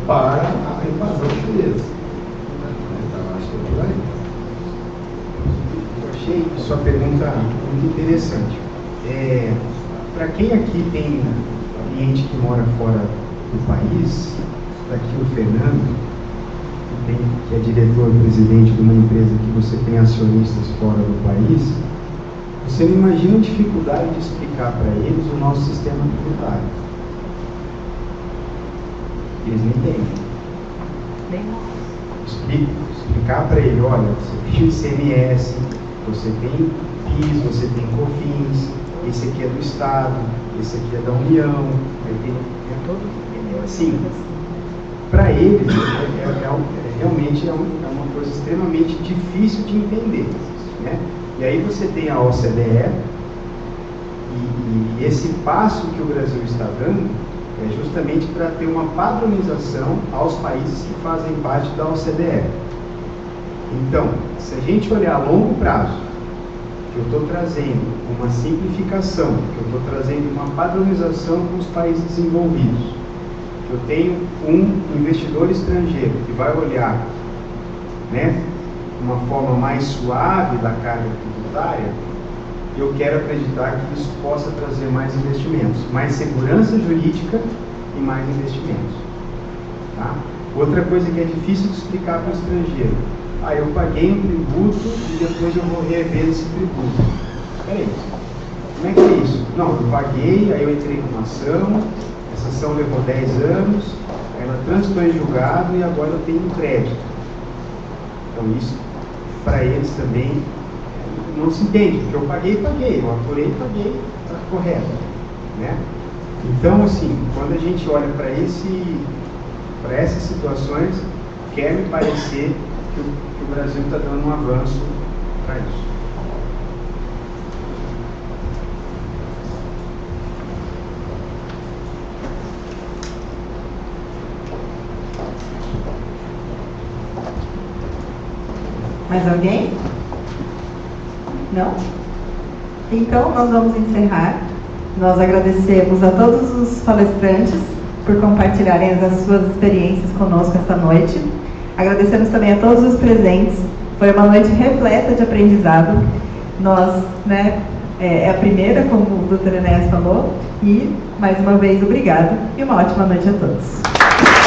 para a invasão chinesa. Então, acho que é por aí. Eu achei sua pergunta muito interessante. Para quem aqui tem cliente que mora fora do país, aqui o Fernando, que é diretor-presidente de uma empresa que você tem acionistas fora do país, você não imagina a dificuldade de explicar para eles o nosso sistema tributário. Eles não entendem. Explicar para ele, olha, você tem ICMS, você tem PIS, você tem COFINS, esse aqui é do Estado, esse aqui é da União, assim, para eles realmente é uma coisa extremamente difícil de entender, né? E aí você tem a OCDE e esse passo que o Brasil está dando é justamente para ter uma padronização aos países que fazem parte da OCDE. Então, se a gente olhar a longo prazo, que eu estou trazendo uma simplificação, que eu estou trazendo uma padronização com os países desenvolvidos, que eu tenho um investidor estrangeiro que vai olhar, né, uma forma mais suave da carga tributária, eu quero acreditar que isso possa trazer mais investimentos, mais segurança jurídica e mais investimentos. Tá? Outra coisa que é difícil de explicar para o estrangeiro: eu paguei um tributo e depois eu vou rever esse tributo. Peraí, como é que é isso? Não, eu paguei, aí eu entrei numa ação, essa ação levou 10 anos, ela transitou em julgado e agora eu tenho um crédito. Então isso, para eles também, não se entende, porque eu paguei, eu apurei, paguei, está correto, né? Então, assim, quando a gente olha para essas situações, quer me parecer que o Brasil está dando um avanço para isso. Mais alguém? Não? Então, nós vamos encerrar. Nós agradecemos a todos os palestrantes por compartilharem as suas experiências conosco esta noite. Agradecemos também a todos os presentes. Foi uma noite repleta de aprendizado. Nós, é a primeira, como o Dr. Enéas falou. E, mais uma vez, obrigado e uma ótima noite a todos.